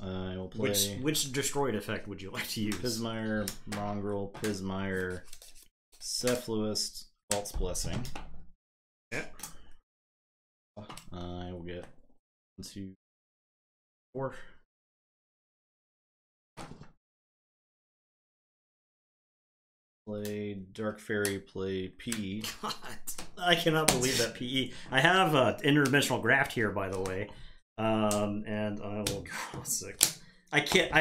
I will play. Which destroyed effect would you like to use? Pismire, Mongrel, Pismire, Cephaloist, False Blessing. Yeah. I will get 1, 2, 4. Play Dark Fairy, play PE. God, I cannot believe that PE. I have an interdimensional graft here, by the way. And I will go 6. I can't.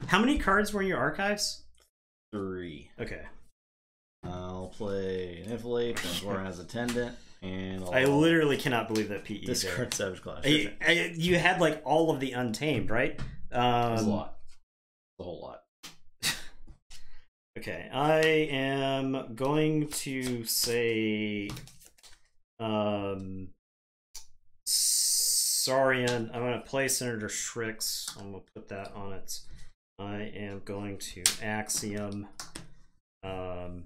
How many cards were in your archives? 3. Okay. I'll play an Inflate, and Goron has Attendant, and I literally cannot believe that PE. Discard Savage Clash. You had like all of the Untamed, right? There's a lot. A whole lot. Okay, I am going to say Saurian. I'm going to play Senator Shrix. I'm going to put that on it. I am going to Axiom. And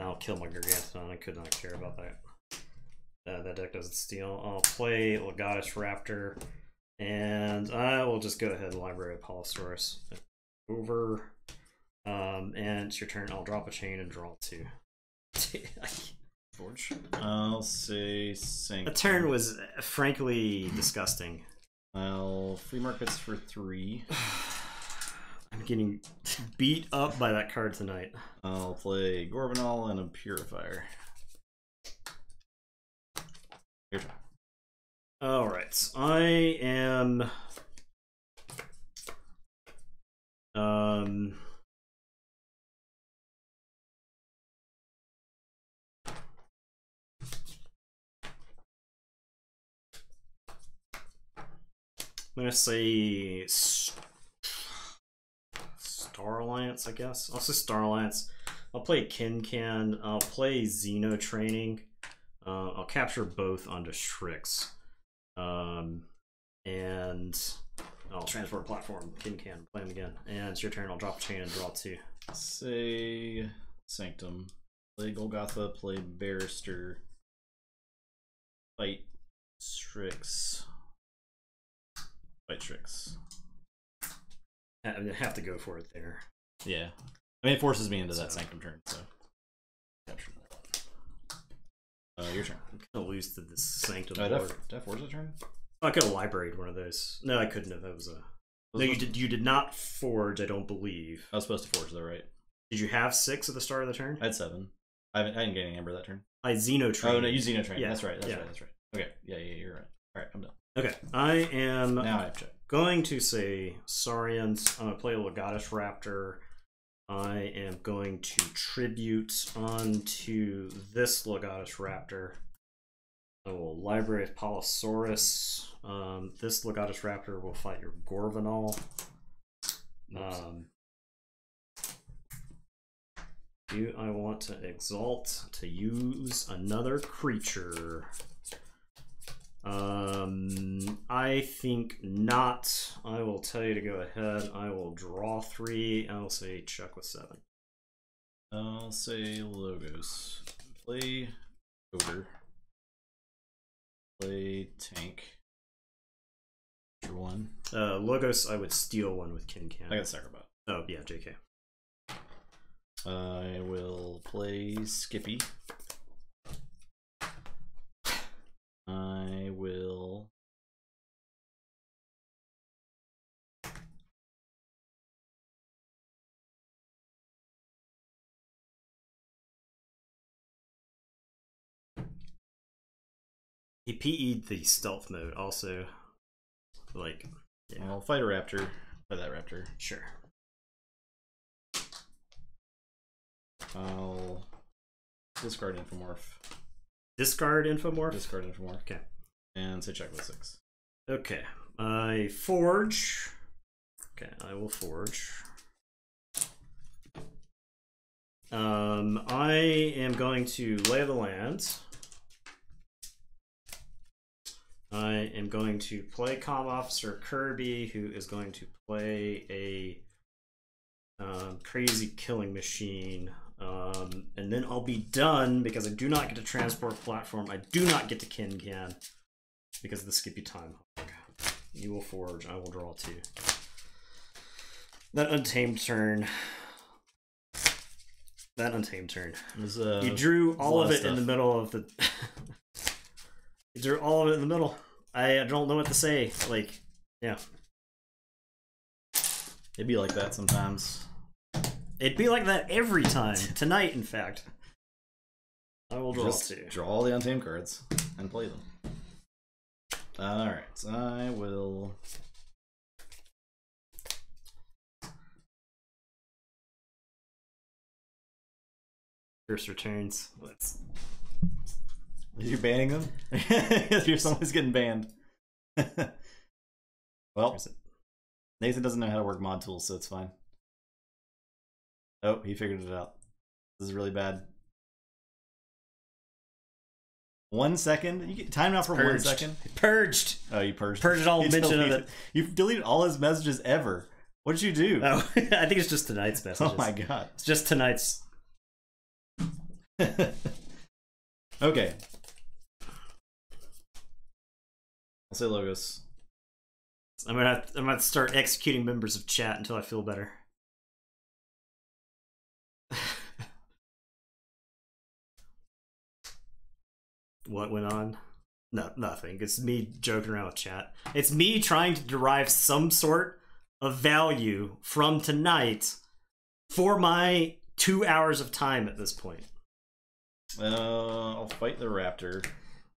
I'll kill my Gargantuan. I could not care about that. That deck doesn't steal. I'll play Legatus Raptor. And I will just go ahead and Library of Polosaurus. Over. And it's your turn. I'll drop a chain and draw 2. Forge. I'll say Sanctum. The turn was frankly disgusting. I'll free markets for 3. I'm getting beat up by that card tonight. I'll play Gorbanal and a Purifier. Your turn. Alright. I am I'm gonna say Star Alliance, I guess. I'll say Star Alliance. I'll play Kincan. I'll play Xeno Training. I'll capture both onto Shrix. And I'll transport platform. Kincan. Play them again. And it's your turn. I'll drop a chain and draw 2. Say Sanctum. Play Golgotha. Play Barrister. Fight Strix. Fight Strix. I have to go for it there. Yeah. I mean, it forces me into that Sanctum turn, so. Capture that. Your turn. I'm kind of loose to this Sanctum Did board. I force a turn? Oh, I could have libraried one of those. No, I couldn't have. That was a... No, you did. You did not forge, I don't believe. I was supposed to forge, though, right? Did you have 6 at the start of the turn? I had 7. I didn't get any Amber that turn. I Xeno Train. Oh, no, you Xeno Train. Yeah. That's right. That's Yeah. right. That's right. Okay. Yeah, you're right. All right, I'm done. Okay, I am Now I have check. going to say Saurians. I'm going to play a Legatus Raptor. I am going to tribute onto this Legatus Raptor. I will Library of Polosaurus. This Legatus Raptor will fight your Gorvanal. Do I want to exalt to use another creature? I think not. I will tell you to go ahead. I will draw 3. I will say Chuck with 7. I'll say Logos. Play Ogre. Play Tank. Draw 1. Logos, I would steal one with Kincan. I got Sacrobot. Oh, yeah, JK. I will play Skippy. I will He PE'd the stealth mode also. Like, yeah. I'll fight a Raptor. Fight that Raptor. Sure. I'll discard Infomorph. Discard Infomorph? Discard Infomorph. Okay. And say check with 6. Okay. I forge. Okay, I will forge. I am going to lay the land. I am going to play Comm Officer Kirby, who is going to play a crazy killing machine. And then I'll be done because I do not get to transport platform. I do not get to Kincan because of the Skippy time. You will forge. I will draw 2. That Untamed turn. That Untamed turn. You drew all of it in the middle of the. You drew all of it in the middle. I don't know what to say. Like, yeah. It'd be like that sometimes. It'd be like that every time. Tonight, in fact. I will draw Just 2. Draw all the Untamed cards and play them. Alright, so I will. First returns. Let's. You're banning them? You're someone's getting banned. Well, Nathan doesn't know how to work mod tools, so it's fine. Oh, he figured it out. This is really bad. 1 second? You get time out for 1 second? Purged! Oh, you purged. Purged all mention of it. You've deleted all his messages ever. What did you do? Oh, I think it's just tonight's messages. Oh my god. It's just tonight's. Okay. I'll say Logos. I'm gonna have to start executing members of chat until I feel better. What went on? No, nothing. It's me joking around with chat. It's me trying to derive some sort of value from tonight for my 2 hours of time at this point. I'll fight the Raptor.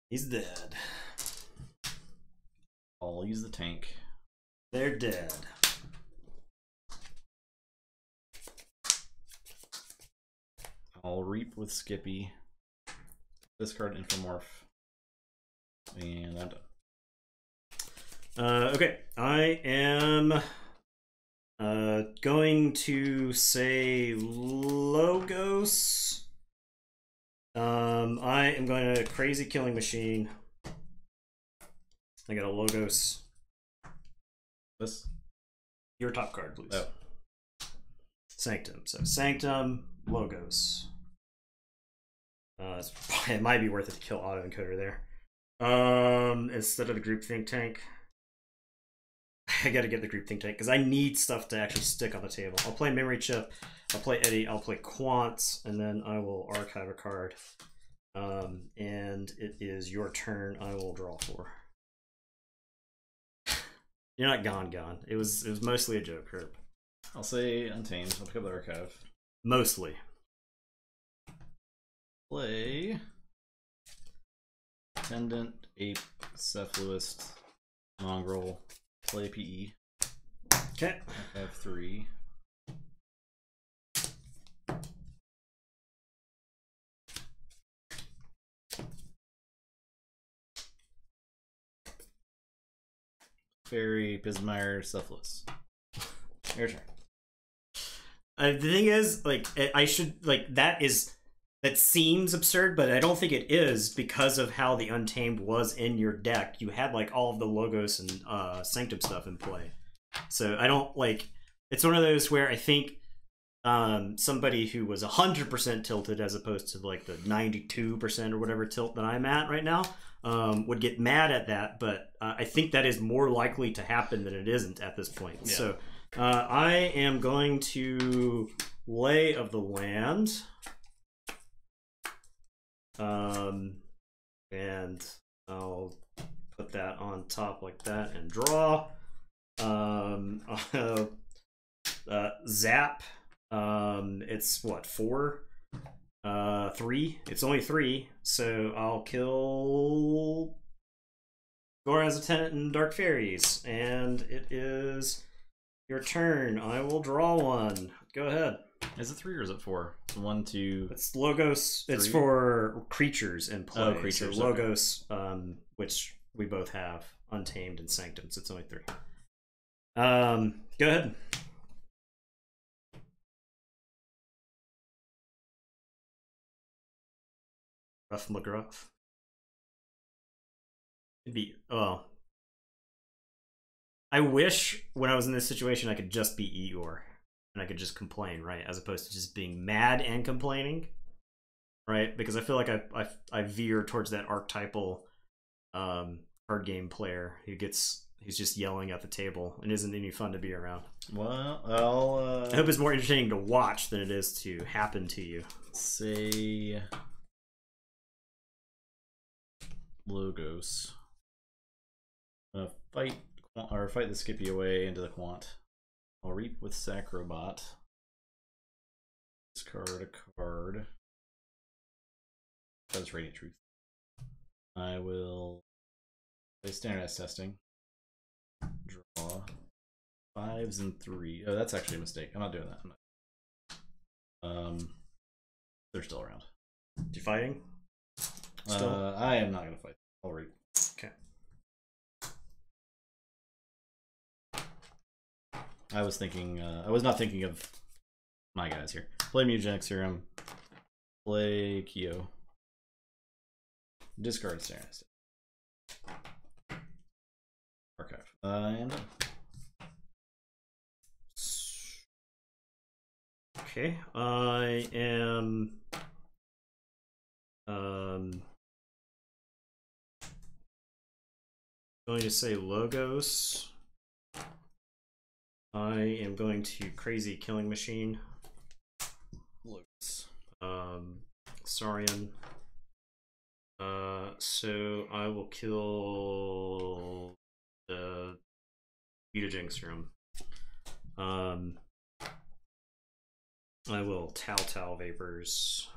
He's dead. I'll use the tank. They're dead. I'll reap with Skippy. Discard Infomorph. And I'm done. Okay, I am going to say Logos. I am going to Crazy Killing Machine. I got a Logos. This? Your top card, please. Oh. Sanctum. So Sanctum, Logos. It might be worth it to kill autoencoder there. Instead of the group think tank. I gotta get the group think tank because I need stuff to actually stick on the table. I'll play Memory Chip, I'll play Eddie, I'll play Quant, and then I will archive a card. And it is your turn. I will draw 4. You're not gone. It was mostly a joke, Herb. I'll say Untamed. I'll pick up the archive. Mostly. Play Attendant, Ape, Cephalist, Mongrel. Play PE. Okay. I have 3. Fairy, Pismire, Cephalus. Your turn. The thing is, like, I should, like, that seems absurd, but I don't think it is because of how the Untamed was in your deck. You had, like, all of the Logos and Sanctum stuff in play. So I don't, like, it's one of those where I think somebody who was 100% tilted as opposed to, like, the 92% or whatever tilt that I'm at right now would get mad at that, but I think that is more likely to happen than it isn't at this point. Yeah. So I am going to Lay of the Land. And I'll put that on top like that and draw. Zap. It's what, 4? 3. It's only 3, so I'll kill Goraz's Attendant and Dark Fairies, and it is your turn. I will draw 1. Go ahead. Is it 3 or is it 4? 1, 2. It's Logos. 3? It's for creatures in play. Oh, creatures. So Logos, which we both have, Untamed and Sanctum. So it's only 3. Go ahead. Rough McGruff. It'd be I wish when I was in this situation I could just be Eeyore and I could just complain, right? As opposed to just being mad and complaining, right? Because I feel like I veer towards that archetypal card game player who's just yelling at the table and isn't any fun to be around. Well, I hope it's more entertaining to watch than it is to happen to you. Say Logos. Fight the Skippy away into the Quant. I'll Reap with Sacrobot. Discard a card. That's Radiant Truth. I will play Standardized Testing. Draw 5s and 3. Oh, that's actually a mistake. I'm not doing that. They're still around. You fighting? Still? I am not gonna fight. I'll read. Okay. I was not thinking of my guys here. Play Mutagenic Serum. Play Kyo. Discard Standardized. Archive. And okay, I am going to say Logos. I am going to Crazy Killing Machine. Logos. Saurian. So I will kill the Mutagenic Serum. I will Tau Vapors.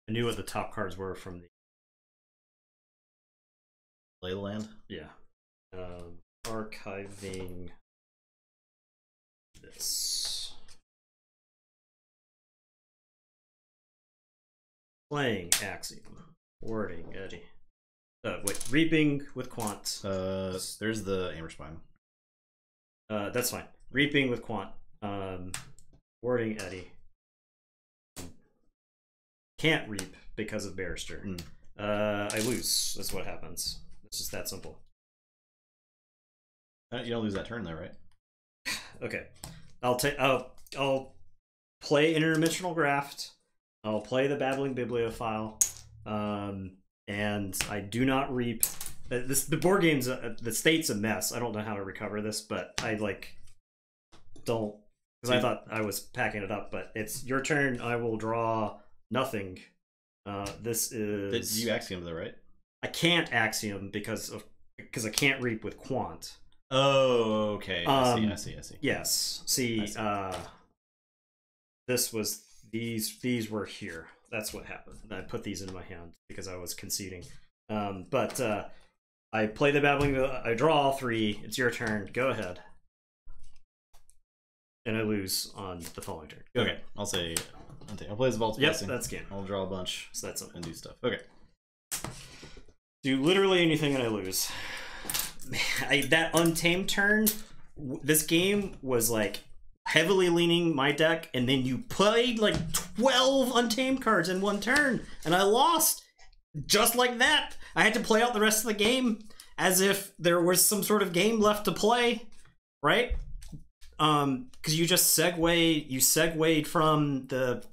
I knew what the top cards were from the Leyland. Yeah. Archiving this. Playing Axiom. Wording Eddie. Wait, Reaping with Quant. There's the Amber Spine. That's fine. Reaping with Quant. Wording Eddie. Can't reap because of Barrister. I lose. That's what happens. It's just that simple. You don't lose that turn though, right? Okay. I'll play Interdimensional Graft. I'll play the Babbling Bibliophile. And I do not reap. The board game's the state's a mess. I don't know how to recover this, but I don't, because I thought I was packing it up. But it's your turn. I will draw nothing. This is. You Axiom though, right? I can't Axiom because I can't reap with Quant. Oh, okay. I see. Yes. See, this was these were here. That's what happened. I put these in my hand because I was conceding. But I play the Babbling. I draw all 3. It's your turn. Go ahead. And I lose on the following turn. Go ahead. I'll say. I'll play the Vault's Blessing. That's game. I'll draw a bunch. So that's something. And do stuff. Okay. Do literally anything and I lose. That Untamed turn. This game was heavily leaning my deck, and then you played 12 Untamed cards in one turn, and I lost just like that. I had to play out the rest of the game as if there was some sort of game left to play, right? Because you just segued from the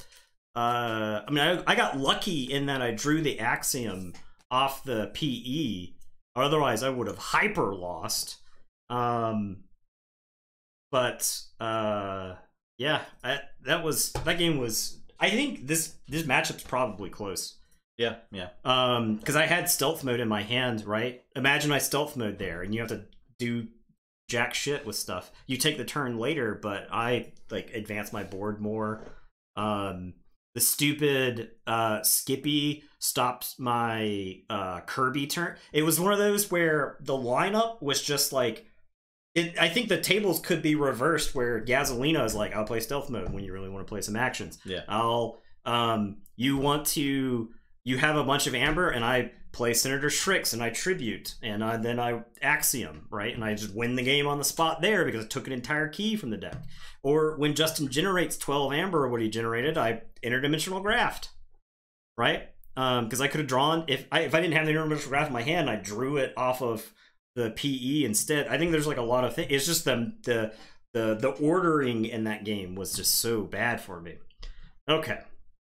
I got lucky in that I drew the Axiom off the PE, otherwise I would have hyper lost. But yeah, that game was. I think this matchup's probably close. Yeah. Because I had stealth mode in my hand, right? Imagine I stealth mode there, and you have to do jack shit with stuff. You take the turn later, but I advance my board more. The stupid Skippy stopped my Kirby turn. It was one of those where the lineup was just I think the tables could be reversed where Gasolina is like, I'll play stealth mode when you really want to play some actions. Yeah. You have a bunch of Amber, and I play Senator Shrix, and I tribute, and then I Axiom, right? And I just win the game on the spot there because I took an entire key from the deck. Or when Justin generates 12 Amber, or what he generated, I interdimensional graft, right? Because I could have drawn, if I didn't have the interdimensional graft in my hand, I drew it off of the PE instead. I think there's like a lot of things. It's just the ordering in that game was just so bad for me. Okay,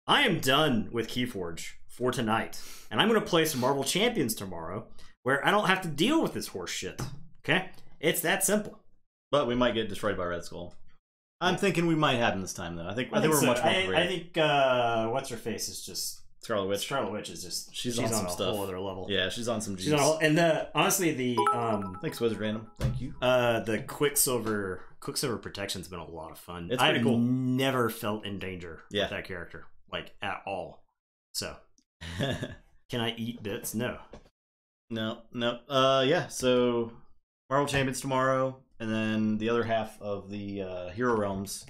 I am done with Keyforge for tonight, and I'm going to play some Marvel Champions tomorrow, where I don't have to deal with this horse shit. Okay, it's that simple. But we might get destroyed by Red Skull. I'm thinking we might happen this time, though. I think we're much more prepared. I think what's her face is just Scarlet Witch. Scarlet Witch is just she's on some a stuff. whole other level. Yeah, she's on some. She's on a whole, and honestly thanks Wizard Random. Thank you. The Quicksilver protection's been a lot of fun. It's pretty cool. Never felt in danger with that character, like at all. So. Can I eat bits? No. Yeah, so Marvel Champions tomorrow, and then the other half of the Hero Realms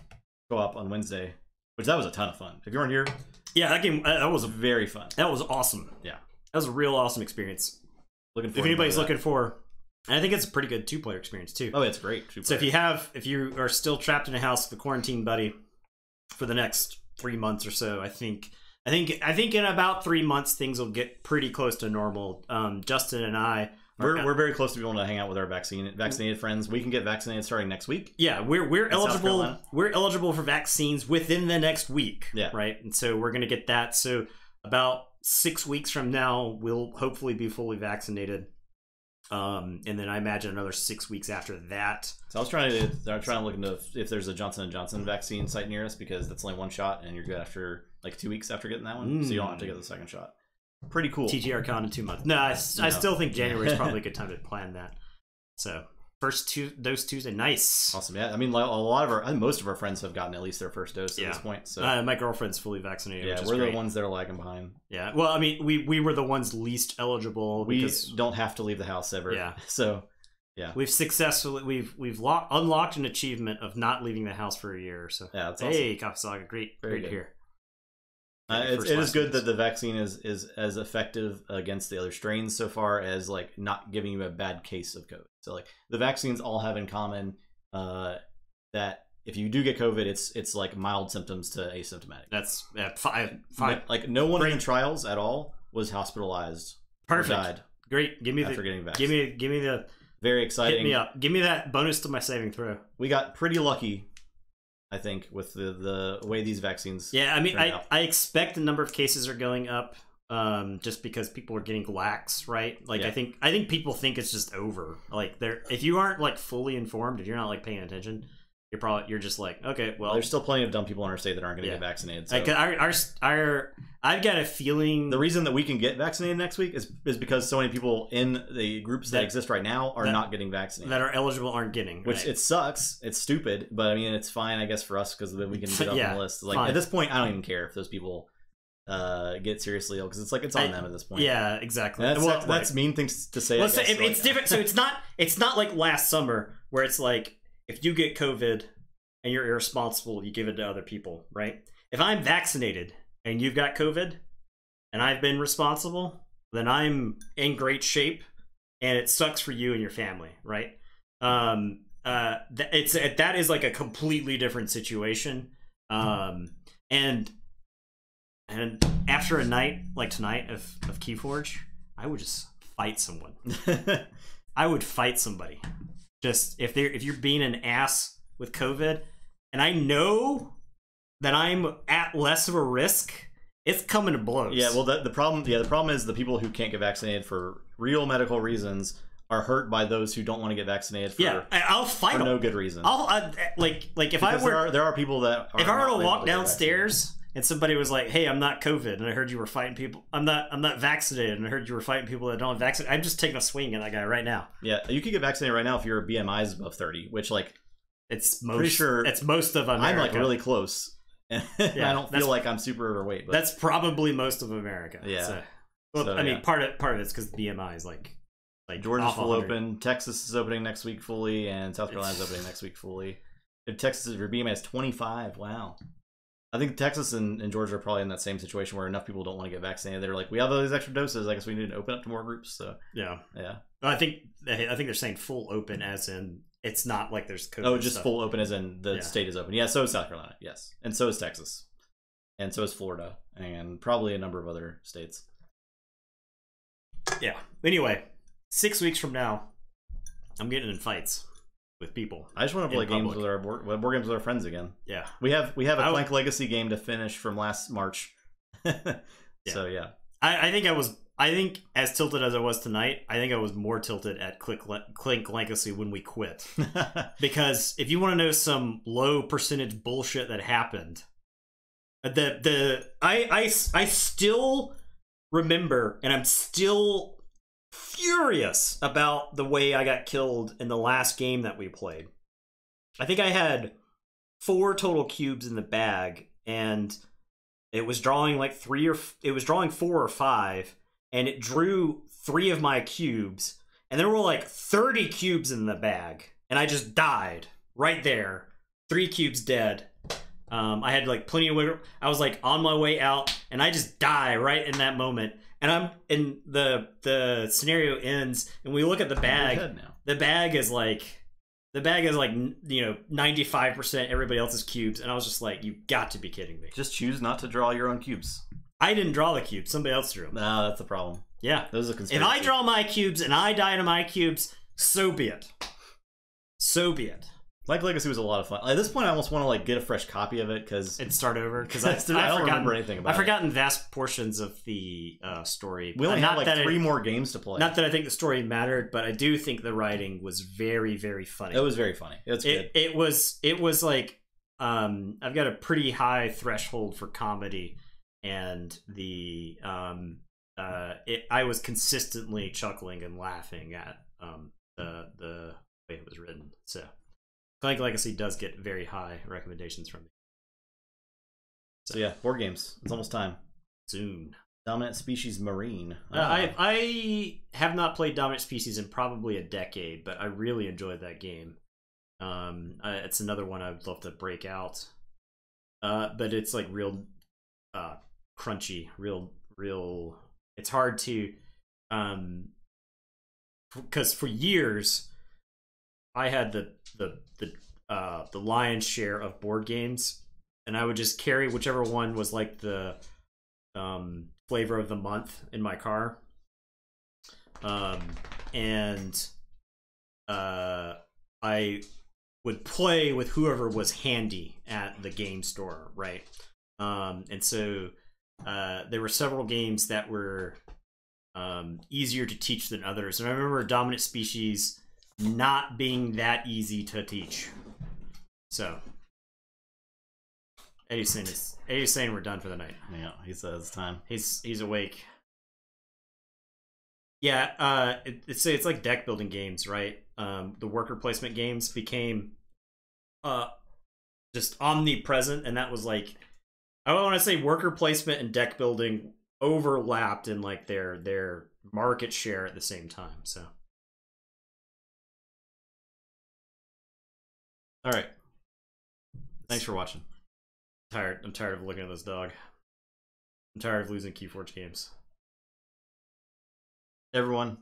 go up on Wednesday, which that was a ton of fun. If you weren't here, yeah, that game that was very fun. That was awesome. Yeah, that was a real awesome experience. Looking forward. If anybody's looking for, and I think it's a pretty good 2-player experience too. Oh, it's great. So if you are still trapped in a house with a quarantine buddy for the next 3 months or so, I think in about 3 months things will get pretty close to normal. Justin and I we're very close to being able to hang out with our vaccinated friends. We can get vaccinated starting next week. Yeah, we're eligible. We're eligible for vaccines within the next week. Yeah, right. And so we're gonna get that. So about 6 weeks from now, we'll hopefully be fully vaccinated. And then I imagine another 6 weeks after that. So I was trying to look into if there's a Johnson & Johnson vaccine site near us, because that's only one shot and you're good after like 2 weeks after getting that one, so you don't have to get the second shot. Pretty cool. TTR con in 2 months. No, I still think January is probably a good time to plan that. So those Tuesday, nice, awesome. Yeah, I mean, most of our friends have gotten at least their first dose at this point. So my girlfriend's fully vaccinated. Yeah, which is we're great. the ones that are lagging behind. Yeah, well, I mean, we were the ones least eligible. We don't have to leave the house ever. Yeah, so yeah, we've successfully unlocked an achievement of not leaving the house for a year. So yeah, that's hey, Coffee Saga, great to hear. It is good that the vaccine is as effective against the other strains so far as like not giving you a bad case of COVID. So like the vaccines all have in common that if you do get COVID, it's like mild symptoms to asymptomatic. That's fine. Like no one in the trials at all was hospitalized. Perfect. Or died. Great. Give me getting vaccinated. Give me the very exciting. Hit me up. Give me that bonus to my saving throw. We got pretty lucky, I think, with the way these vaccines. Yeah, I mean, I expect the number of cases are going up, just because people are getting lax, right? Like, yeah. I think people think it's just over. Like, if you aren't like fully informed, if you're not like paying attention, you're just like, okay, well, there's still plenty of dumb people in our state that aren't going to get vaccinated. So. I've got a feeling the reason that we can get vaccinated next week is because so many people in the groups that exist right now are not getting vaccinated, that are eligible aren't getting. Which it sucks. It's stupid, but I mean, it's fine, I guess, for us because then we can get up on the list. Like at this point, I don't even care if those people get seriously ill because it's like it's on them at this point. Yeah, exactly. That's mean things to say. Well, it's different. So it's not like last summer where it's like, if you get COVID and you're irresponsible, you give it to other people, right? If I'm vaccinated and you've got COVID and I've been responsible, then I'm in great shape and it sucks for you and your family, right? That is like a completely different situation. And after a night like tonight of Keyforge, I would just fight someone. I would fight somebody. Just if you're being an ass with COVID, and I know that I'm at less of a risk, it's coming to blows. Yeah, well, the problem is the people who can't get vaccinated for real medical reasons are hurt by those who don't want to get vaccinated for I'll fight them. No good reason. Like if I were there are people that if I were to walk downstairs and somebody was like, "Hey, I'm not COVID," and I heard you were fighting people. I'm not vaccinated, and I heard you were fighting people that don't vaccinate. I'm just taking a swing at that guy right now. Yeah, you could get vaccinated right now if your BMI is above 30, which like it's pretty sure it's most of America. I'm like really close. I don't feel like I'm super overweight. But that's probably most of America. Yeah. I mean, part of it's because BMI is like like Georgia's off full 100. open. Texas is opening next week fully, and South Carolina's opening next week fully. If Texas is being has 25. Wow. I think Texas and Georgia are probably in that same situation where enough people don't want to get vaccinated. They're like, we have all these extra doses. I guess we need to open up to more groups. So yeah. yeah. I think they're saying full open as in it's not like there's COVID. Oh, just stuff. full open as in the state is open. Yeah, so is South Carolina. Yes, and so is Texas, and so is Florida, and probably a number of other states. Yeah. Anyway, 6 weeks from now, I'm getting in fights with people. I just want to play games with our board games with our friends again. Yeah, we have a Clank Legacy game to finish from last March. So yeah, I think as tilted as I was tonight, I think I was more tilted at Clank Legacy when we quit. Because if you want to know some low percentage bullshit that happened, I still remember, and I'm still furious about the way I got killed in the last game that we played. I think I had 4 total cubes in the bag, and it was drawing like 4 or 5, and it drew 3 of my cubes, and there were like 30 cubes in the bag, and I just died right there. 3 cubes dead. I had like plenty of wiggle. I was like on my way out, and I just die right in that moment. And the scenario ends, and we look at the bag. The bag is like 95% everybody else's cubes, and I was just like, you got to be kidding me. Just choose not to draw your own cubes. I didn't draw the cubes. Somebody else drew them. No, that's the problem. Yeah, those are conspiracy. If I draw my cubes and I die to my cubes, so be it. So be it. Like Legacy was a lot of fun. At this point, I almost want to like get a fresh copy of it and start over because I don't remember anything about it. I've forgotten vast portions of the story. We only have like 3 more games to play. Not that I think the story mattered, but I do think the writing was very, very funny. It was very funny. It's good. It was like I've got a pretty high threshold for comedy, and I was consistently chuckling and laughing at the way it was written. So Clank Legacy does get very high recommendations from me. So yeah, board games. It's almost time. Soon. Dominant Species Marine. I have not played Dominant Species in probably a decade, but I really enjoyed that game. It's another one I would love to break out. But it's like real crunchy, real. It's hard to, because for years I had the lion's share of board games, and I would just carry whichever one was like the flavor of the month in my car. And I would play with whoever was handy at the game store, right? And so there were several games that were easier to teach than others. And I remember Dominant Species not being that easy to teach. So Eddie's saying we're done for the night. Yeah, he says it's time. He's awake. Yeah, it's like deck building games, right? The worker placement games became just omnipresent, and that was like, I want to say worker placement and deck building overlapped in like their market share at the same time. So, all right, thanks for watching. I'm tired of looking at this dog. I'm tired of losing Keyforge games. Everyone,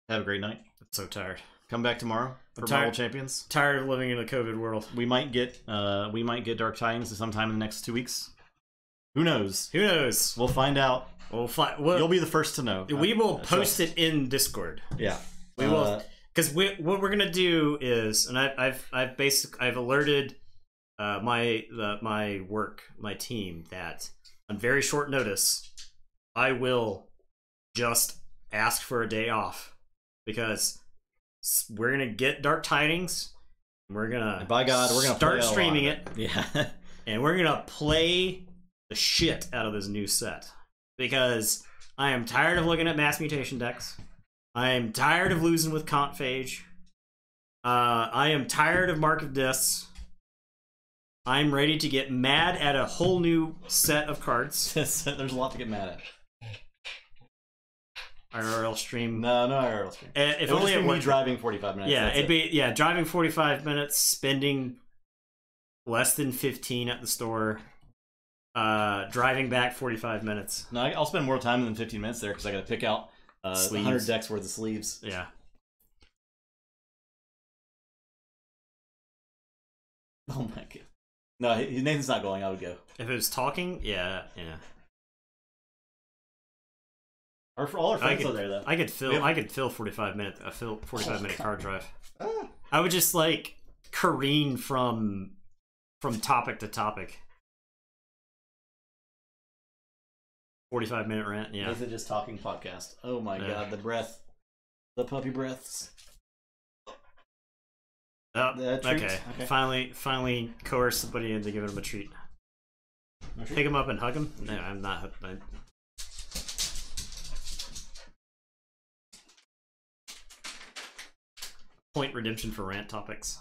have a great night. I'm so tired. Come back tomorrow for Marvel Champions. Tired of living in a COVID world. We might get Dark Titans sometime in the next 2 weeks. Who knows? Who knows? We'll find out. You'll be the first to know. We will post it in Discord. Yeah, we will. Because what we're gonna do is, and I've alerted my team that on very short notice I will just ask for a day off, because we're gonna get Dark Tidings. We're gonna, by God, we're gonna start streaming it. Yeah, and we're gonna play the shit out of this new set, because I am tired of looking at mass mutation decks. I am tired of losing with Contphage. I am tired of Mark of Discs. I'm ready to get mad at a whole new set of cards. There's a lot to get mad at. IRL stream. No IRL stream. If only it were driving 45 minutes. Yeah, it'd be driving 45 minutes, spending less than 15 at the store, driving back 45 minutes. No, I'll spend more time than 15 minutes there because I got to pick out 100 decks worth of sleeves. Yeah. Oh my god. No, Nathan's not going. I would go. If it was talking, yeah. All our friends are there though. I could fill 45 minute car drive. I would just like careen from topic to topic. 45-minute rant, yeah. Nathan just talking podcast. Oh my god, the breath, the puppy breaths. Oh, okay. Finally coerce somebody into giving him a treat. Pick him up and hug him? No, I'm not. Point redemption for rant topics.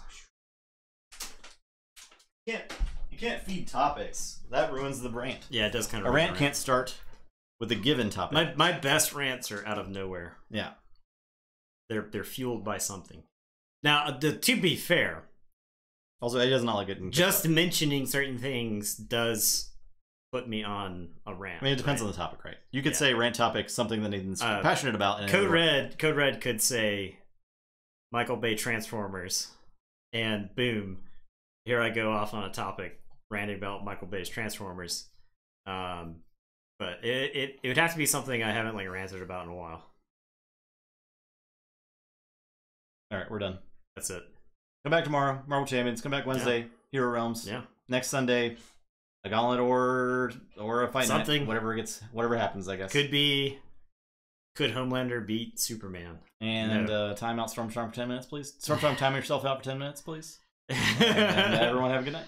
You can't feed topics. That ruins the rant. Yeah, it does kind of. A rant can't start with a given topic. My best rants are out of nowhere. Yeah, they're fueled by something. Now, to be fair, also he does not like it. Just mentioning certain things does put me on a rant. I mean, it depends on the topic, right? You could say rant topic something that Nathan's passionate about. And Code Red could say Michael Bay Transformers, and boom, here I go off on a topic ranting about Michael Bay's Transformers. But it would have to be something I haven't like ranted about in a while. All right, we're done. That's it. Come back tomorrow, Marvel Champions. Come back Wednesday, Hero Realms. Yeah. Next Sunday, a Gauntlet or a fight something. Night, whatever happens, I guess. Could Homelander beat Superman? And timeout Stormstorm for 10 minutes, please. Stormstorm, time yourself out for 10 minutes, please. And everyone have a good night.